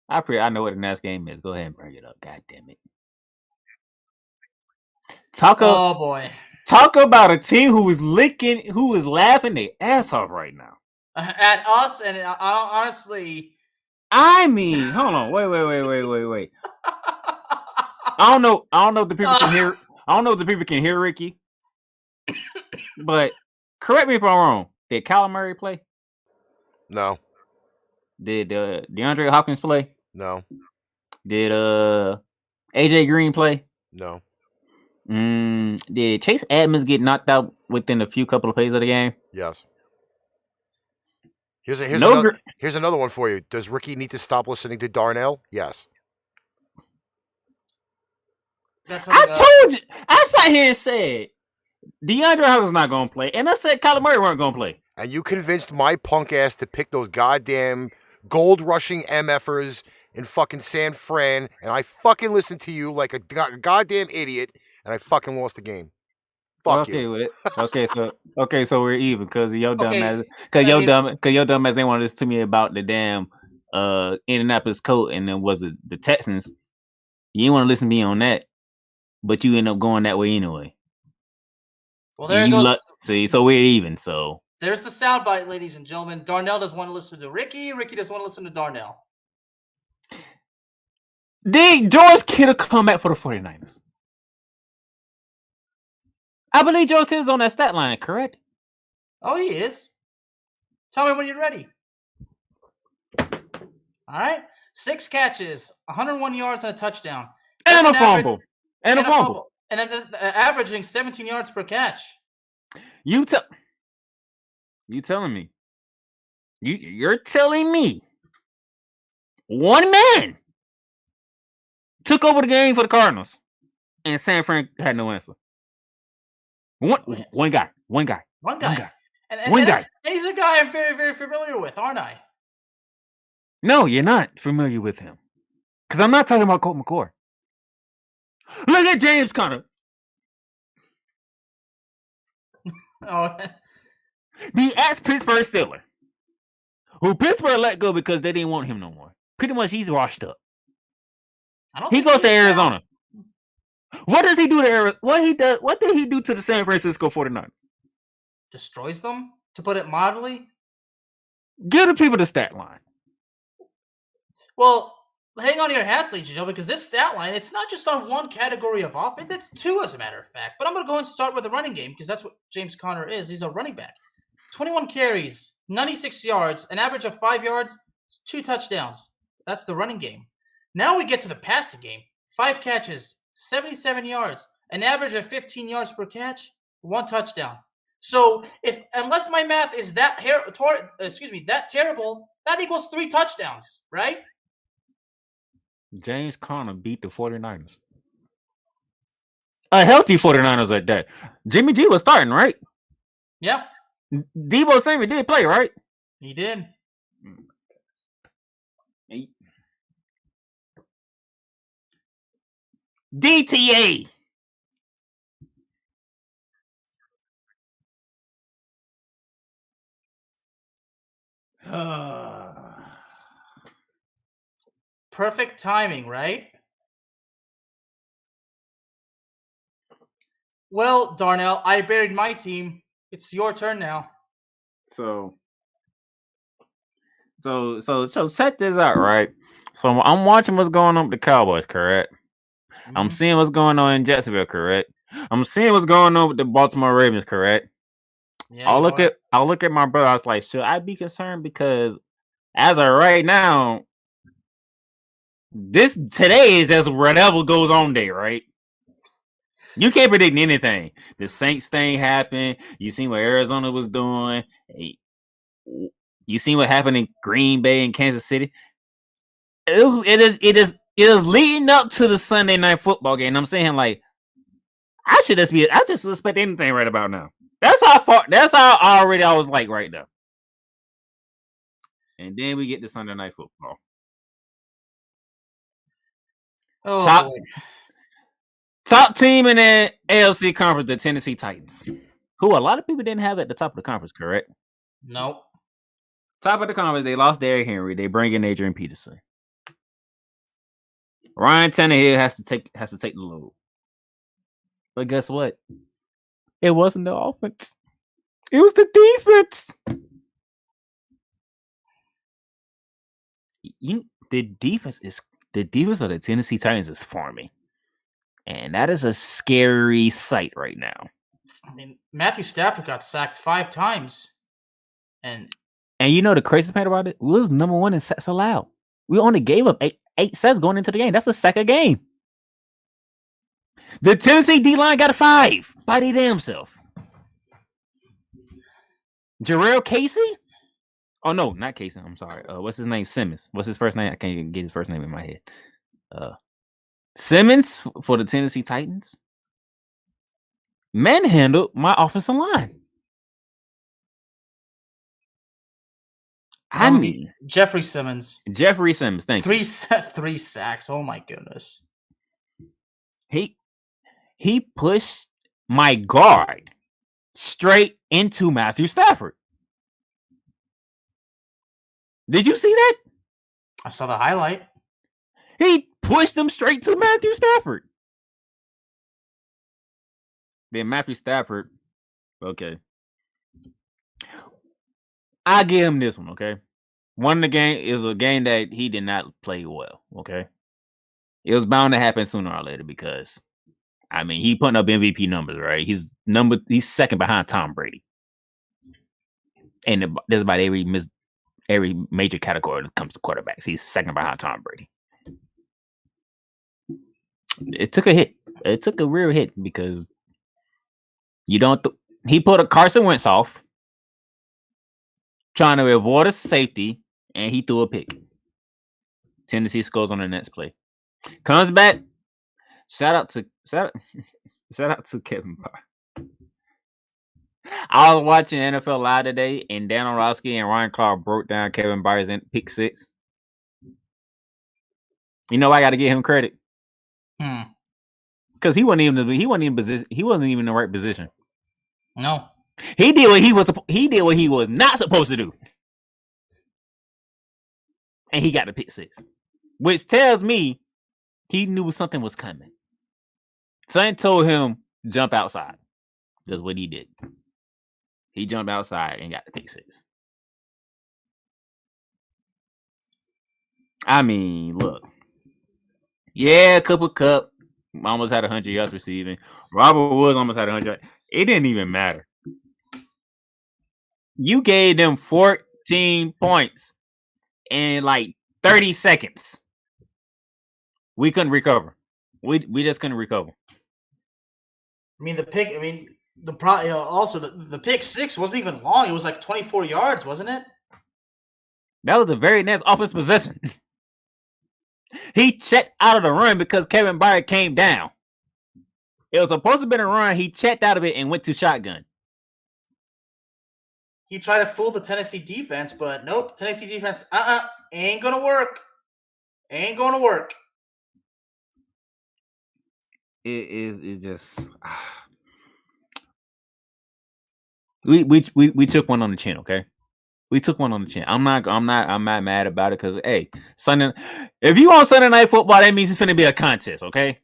I know what the next game is. Go ahead and bring it up. God damn it. Oh, boy. Talk about a team who is laughing their ass off right now. At us, and honestly... I mean, hold on. Wait. I don't know if the people can hear... I don't know if the people can hear Ricky. But, correct me if I'm wrong. Did Kyler Murray play? No. Did DeAndre Hopkins play? No. Did AJ Green play? No. Did Chase Edmonds get knocked out within a couple of plays of the game? Yes. Here's another one for you. Does Ricky need to stop listening to Darnell? Yes. I told you. I sat here and said DeAndre Hopkins not gonna play, and I said Kyler Murray weren't gonna play. And you convinced my punk ass to pick those goddamn gold rushing MFers in fucking San Fran, and I fucking listened to you like a goddamn idiot, and I fucking lost the game. Fuck you. With it. Okay, so we're even because your dumb ass. Because your dumb ass they want to listen to me about the damn Indianapolis Colts, and then was it the Texans? You didn't want to listen to me on that, but you end up going that way anyway. Well, there it goes. See, so we're even. So there's the soundbite, ladies and gentlemen. Darnell doesn't want to listen to Ricky. Ricky doesn't want to listen to Darnell. Did George Kittle come back for the 49ers? I believe George Kittle's on that stat line, correct? Oh, he is. Tell me when you're ready. All right. 6 catches, 101 yards, and a touchdown. And a fumble. And then averaging 17 yards per catch. You're telling me. You're telling me one man took over the game for the Cardinals. And San Fran had no answer. One guy. And he's a guy I'm very, very familiar with, aren't I? No, you're not familiar with him. Because I'm not talking about Colt McCoy. Look at James Conner. Oh, The ex-Pittsburgh Steeler. Who Pittsburgh let go because they didn't want him no more. Pretty much he's washed up. He goes to Arizona. What does he do to Arizona? What did he do to the San Francisco 49ers? Destroys them, to put it mildly. Give the people the stat line. Well, hang on to your hats, ladies and gentlemen, because this stat line, it's not just on one category of offense, it's two, as a matter of fact. But I'm going to go and start with the running game, because that's what James Conner is. He's a running back. 21 carries, 96 yards, an average of 5 yards, 2 touchdowns. That's the running game. Now we get to the passing game. 5 catches, 77 yards, an average of 15 yards per catch, 1 touchdown. So, unless my math is that terrible, that equals 3 touchdowns, right? James Conner beat the 49ers. A healthy 49ers at that. Jimmy G was starting, right? Yeah. Deebo Samuel did play, right? He did. DTA. Perfect timing, right? Well, Darnell, I buried my team. It's your turn now. So check this out, right? So I'm watching what's going on with the Cowboys, correct? Mm-hmm. I'm seeing what's going on in Jacksonville, correct? I'm seeing what's going on with the Baltimore Ravens, correct? Yeah, I'll look at my brother. I was like, should I be concerned? Because as of right now, today is just whatever goes on there, right? You can't predict anything. The Saints thing happened. You seen what Arizona was doing. You seen what happened in Green Bay and Kansas City. It is leading up to the Sunday night football game. I'm saying, like, I just suspect anything right about now. That's how already I was like right now. And then we get to Sunday night football. Oh, top team in the AFC conference, the Tennessee Titans, who a lot of people didn't have at the top of the conference, correct? Nope. Top of the conference, they lost Derrick Henry. They bring in Adrian Peterson. Ryan Tannehill has to take the load. But guess what? It wasn't the offense. It was the defense. The defense of the Tennessee Titans is forming. And that is a scary sight right now. I mean, Matthew Stafford got sacked 5 times. And you know the crazy part about it? We was number 1 in sacks allowed. We only gave up 8 sacks going into the game. That's the second game. The Tennessee D-line got a 5 by their damn self. Jarrell Casey? Oh, no, not Casey. I'm sorry. What's his name? Simmons. What's his first name? I can't even get his first name in my head. Simmons for the Tennessee Titans manhandled my offensive line. I mean, Jeffrey Simmons. Thank you. 3 sacks. Oh my goodness. He pushed my guard straight into Matthew Stafford. Did you see that? I saw the highlight. He pushed him straight to Matthew Stafford. Then Matthew Stafford, okay. I give him this one, okay? One of the game is a game that he did not play well, okay? It was bound to happen sooner or later because, I mean, he putting up MVP numbers, right? He's second behind Tom Brady. And there's about every major category that comes to quarterbacks. He's second behind Tom Brady. It took a hit. It took a real hit because he put a Carson Wentz off trying to avoid a safety, and he threw a pick. Tennessee scores on the next play. Comes back, Shout out to Kevin Parr. I was watching NFL Live today, and Dan Orlovsky and Ryan Clark broke down Kevin Parr's pick six. You know, I got to give him credit because he wasn't even in the right position. No, he did what he was not supposed to do, and he got the pick six, which tells me he knew something was coming. Something told him jump outside. That's what he did. He jumped outside and got the pick six. I mean, look. Yeah, Cooper Kupp almost had 100 yards receiving. Robert Woods almost had 100. It didn't even matter. You gave them 14 points in like 30 seconds. We couldn't recover. We just couldn't recover. I mean, also the pick six wasn't even long. It was like 24 yards, wasn't it? That was the very next offense possession. He checked out of the run because Kevin Parr came down. It was supposed to have been a run. He checked out of it and went to shotgun. He tried to fool the Tennessee defense, but nope. Tennessee defense, ain't gonna work. Ain't gonna work. It just we took one on the chin, okay? We took one on the chin. I'm not mad about it because hey, Sunday. If you on Sunday Night Football, that means it's gonna be a contest, okay?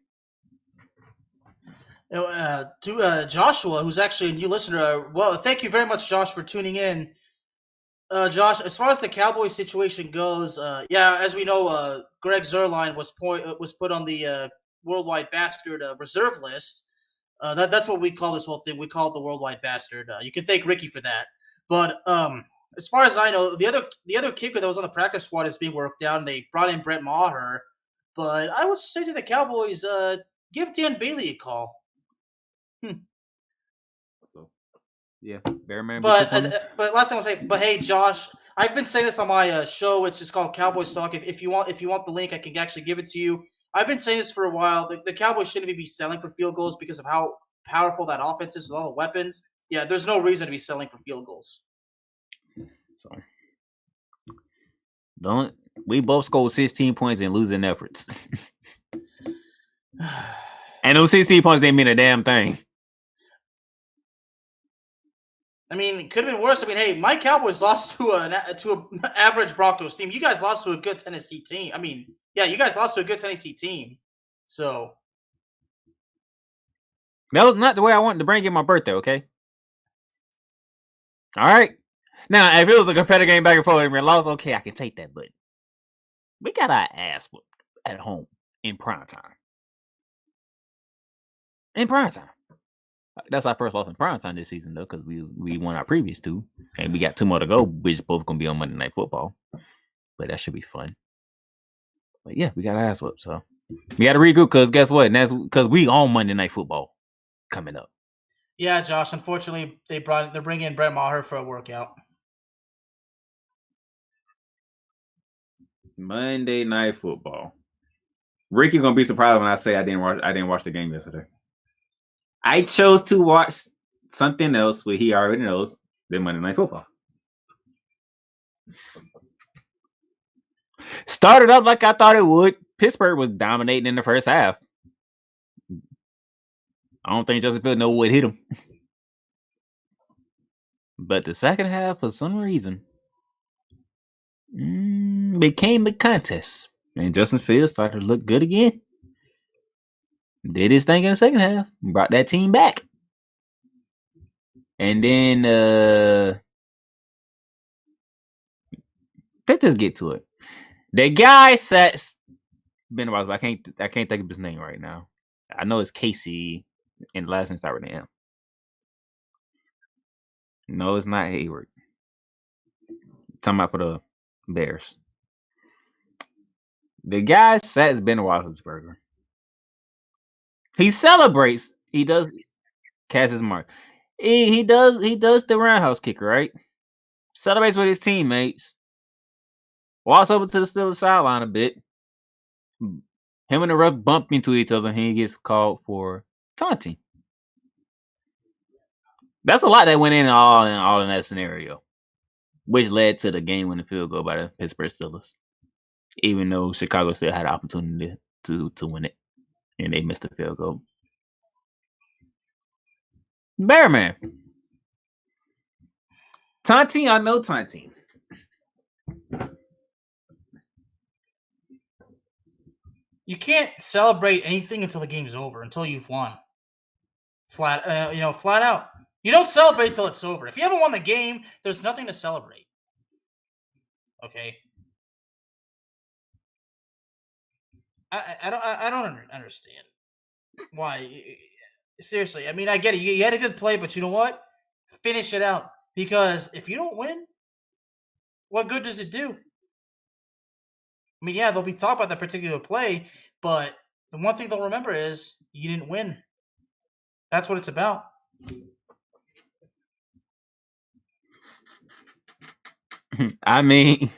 To Joshua, who's actually a new listener. Well, thank you very much, Josh, for tuning in. Josh, as far as the Cowboys situation goes, as we know, Greg Zuerlein was put on the Worldwide Bastard reserve list. That's what we call this whole thing. We call it the Worldwide Bastard. You can thank Ricky for that. But as far as I know, the other kicker that was on the practice squad is being worked out, and they brought in Brett Maher. But I would say to the Cowboys, give Dan Bailey a call. So, yeah, Bearman. But last thing I'll say, but hey, Josh, I've been saying this on my show, which is called Cowboys Talk. If you want the link, I can actually give it to you. I've been saying this for a while. The Cowboys shouldn't be selling for field goals because of how powerful that offense is with all the weapons. Yeah, there's no reason to be selling for field goals. So, we both scored 16 points in losing efforts. And those 16 points didn't mean a damn thing. I mean, it could have been worse. I mean, hey, my Cowboys lost to an average Broncos team. You guys lost to a good Tennessee team. I mean, yeah, you guys lost to a good Tennessee team. So that was not the way I wanted to bring in my birthday, okay? All right. Now, if it was a competitive game back and forth and we lost, okay, I can take that. But we got our ass whooped at home in prime time. In prime time. That's our first loss in prime time this season, though, because we won our previous two. And we got 2 more to go, which both going to be on Monday Night Football. But that should be fun. But yeah, we got our ass whooped. So we got to regroup because guess what? And that's because we on Monday Night Football coming up. Yeah, Josh. Unfortunately, they're bringing in Brett Maher for a workout. Monday Night Football. Ricky gonna be surprised when I say I didn't watch the game yesterday. I chose to watch something else where he already knows than Monday Night Football. Started up like I thought it would. Pittsburgh was dominating in the first half. I don't think Justin Fields know what hit him. But the second half, for some reason, became a contest. And Justin Fields started to look good again. Did his thing in the second half. Brought that team back. And then let's just get to it. The guy sets I can't think of his name right now. I know it's Casey and the last name starts with an M. No, it's not Hayward. Talking about for the Bears. The guy sets Ben Roethlisberger. He celebrates. He does Kazzaz mark. He does the roundhouse kicker, right? Celebrates with his teammates. Walks over to the Steelers sideline a bit. Him and the ref bump into each other, and he gets called for taunting. That's a lot that went in that scenario, which led to the game-winning field goal by the Pittsburgh Steelers. Even though Chicago still had an opportunity to win it, and they missed the field goal. Bearman. Taunting, I know taunting. You can't celebrate anything until the game's over, until you've won. Flat out. You don't celebrate till it's over. If you haven't won the game, there's nothing to celebrate. Okay. I don't understand why. Seriously, I mean, I get it. You had a good play, but you know what? Finish it out. Because if you don't win, what good does it do? I mean, yeah, they'll be talking about that particular play, but the one thing they'll remember is you didn't win. That's what it's about. I mean,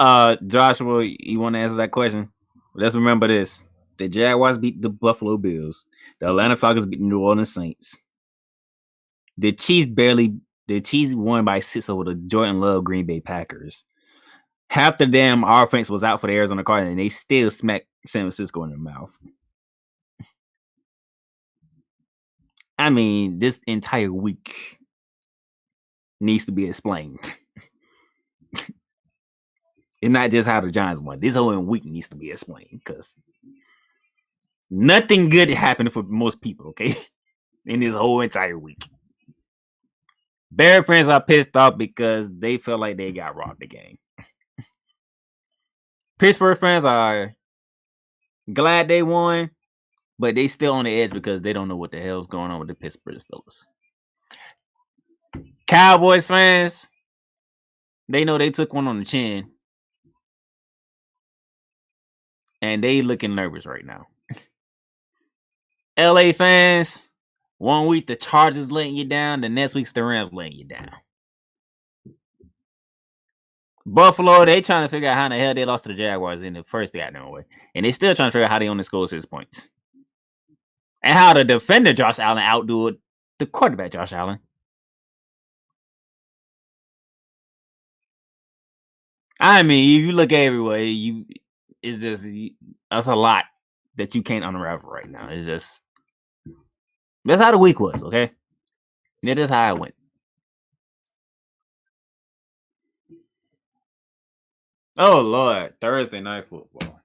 Joshua, you want to answer that question? Let's remember this. The Jaguars beat the Buffalo Bills. The Atlanta Falcons beat the New Orleans Saints. The Chiefs won by 6 over the Jordan Love Green Bay Packers. Half the damn offense was out for the Arizona Cardinals, and they still smacked San Francisco in the mouth. I mean, this entire week needs to be explained. It's not just how the Giants won. This whole week needs to be explained because nothing good happened for most people, okay? In this whole entire week. Bear fans are pissed off because they felt like they got robbed the game. Pittsburgh fans are glad they won, but they still on the edge because they don't know what the hell's going on with the Pittsburgh Steelers. Cowboys fans, they know they took one on the chin. And they looking nervous right now. LA fans, one week the Chargers letting you down, the next week's the Rams letting you down. Buffalo, they trying to figure out how the hell they lost to the Jaguars in the first goddamn way. And they still trying to figure out how they only scored 6 points. And how the defender Josh Allen outdo the quarterback Josh Allen. I mean, if you look everywhere, it's just that's a lot that you can't unravel right now. It's just that's how the week was, okay? It is how it went. Oh Lord, Thursday night football.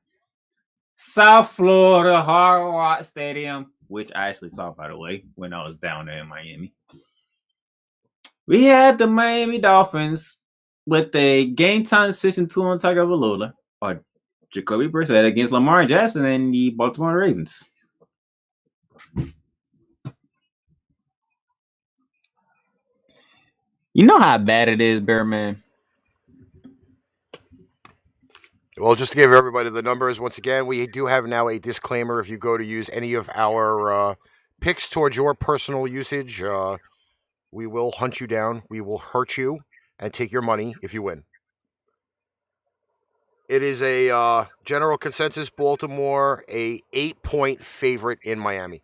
South Florida Hard Rock Stadium, which I actually saw, by the way, when I was down there in Miami. We had the Miami Dolphins with a game time decision 2 on Tagovailoa or Jacoby Brissett against Lamar Jackson and the Baltimore Ravens. You know how bad it is, Bearman. Well, just to give everybody the numbers, once again, we do have now a disclaimer. If you go to use any of our picks towards your personal usage, we will hunt you down, we will hurt you, and take your money if you win. It is a general consensus, Baltimore, a 8-point favorite in Miami.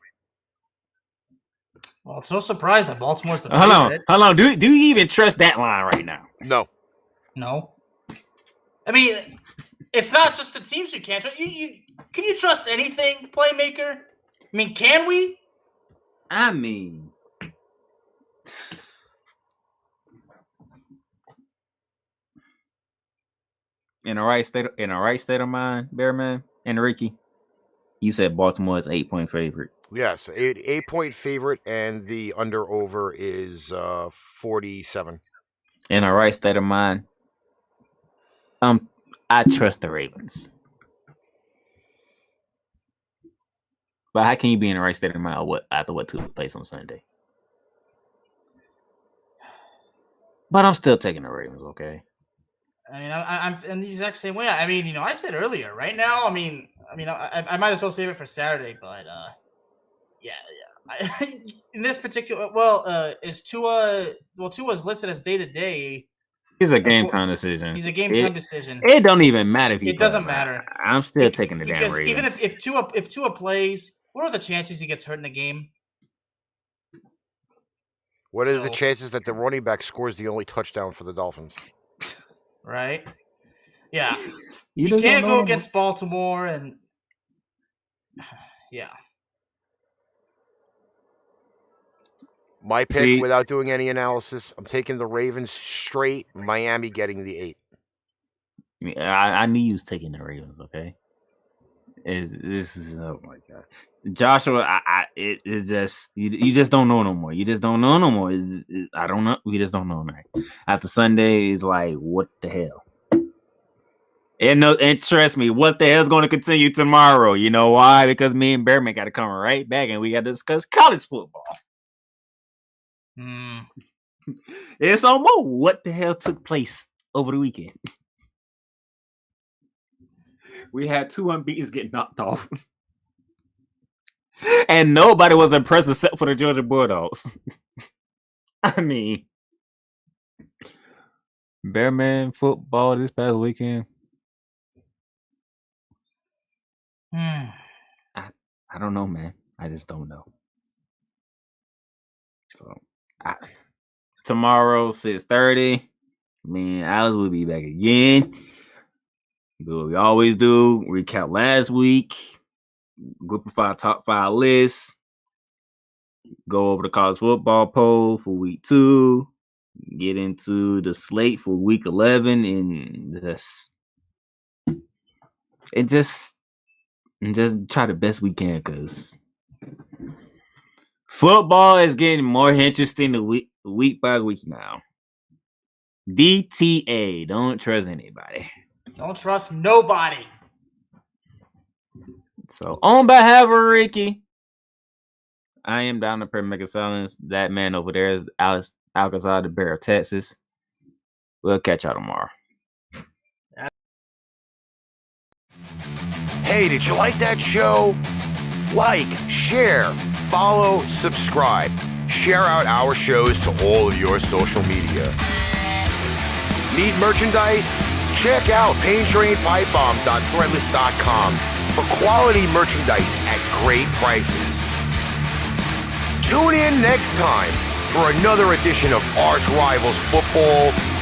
Well, it's no surprise that Baltimore's the favorite. Hold on. Do you even trust that line right now? No. I mean, it's not just the teams you can't trust. Can you trust anything, Playmaker? I mean, can we? I mean, in the right state of mind, Bearman and Ricky, you said Baltimore is 8-point favorite. Yes, 8-point favorite, and the under/over is 47. In the right state of mind, I trust the Ravens. But how can you be in the right state of mind after what took place on Sunday? But I'm still taking the Ravens, okay? I mean, I'm in the exact same way. I mean, I said earlier, right now, I might as well save it for Saturday, but yeah. In this particular, Tua's listed as day-to-day. It's a game time decision. He's a game time decision. It don't even matter if he. It doesn't matter. I'm still taking the damn because Ravens. even if Tua plays, what are the chances he gets hurt in the game? What are the chances that the running back scores the only touchdown for the Dolphins? Right? Yeah. You can't go against Baltimore and yeah. My pick, without doing any analysis, I'm taking the Ravens straight. Miami getting the 8. I knew you was taking the Ravens. Okay. This is oh my god, Joshua. It's just you just don't know no more. You just don't know no more. I don't know. We just don't know now. After Sunday, is like what the hell. And trust me, what the hell is going to continue tomorrow? You know why? Because me and Bearman got to come right back, and we got to discuss college football. It's almost what the hell took place over the weekend. We had 2 unbeatens get knocked off. And nobody was impressed except for the Georgia Bulldogs. I mean, Bearman football this past weekend. I don't know, man. I just don't know. So tomorrow, 6:30. Me and Alice will be back again. Do what we always do. Recap last week. Group of 5 top 5 lists. Go over the college football poll for week 2. Get into the slate for week 11 and just try the best we can because football is getting more interesting week by week now. DTA, don't trust anybody. Don't trust nobody. So on behalf of Ricky, I am down to Playmaker Sallins. That man over there is Kazzaz, the Bear of Texas. We'll catch y'all tomorrow. Hey, did you like that show? Like, share, follow, subscribe. Share out our shows to all of your social media. Need merchandise? Check out paintrainpipebomb.threadless.com for quality merchandise at great prices. Tune in next time for another edition of ArchRivals Football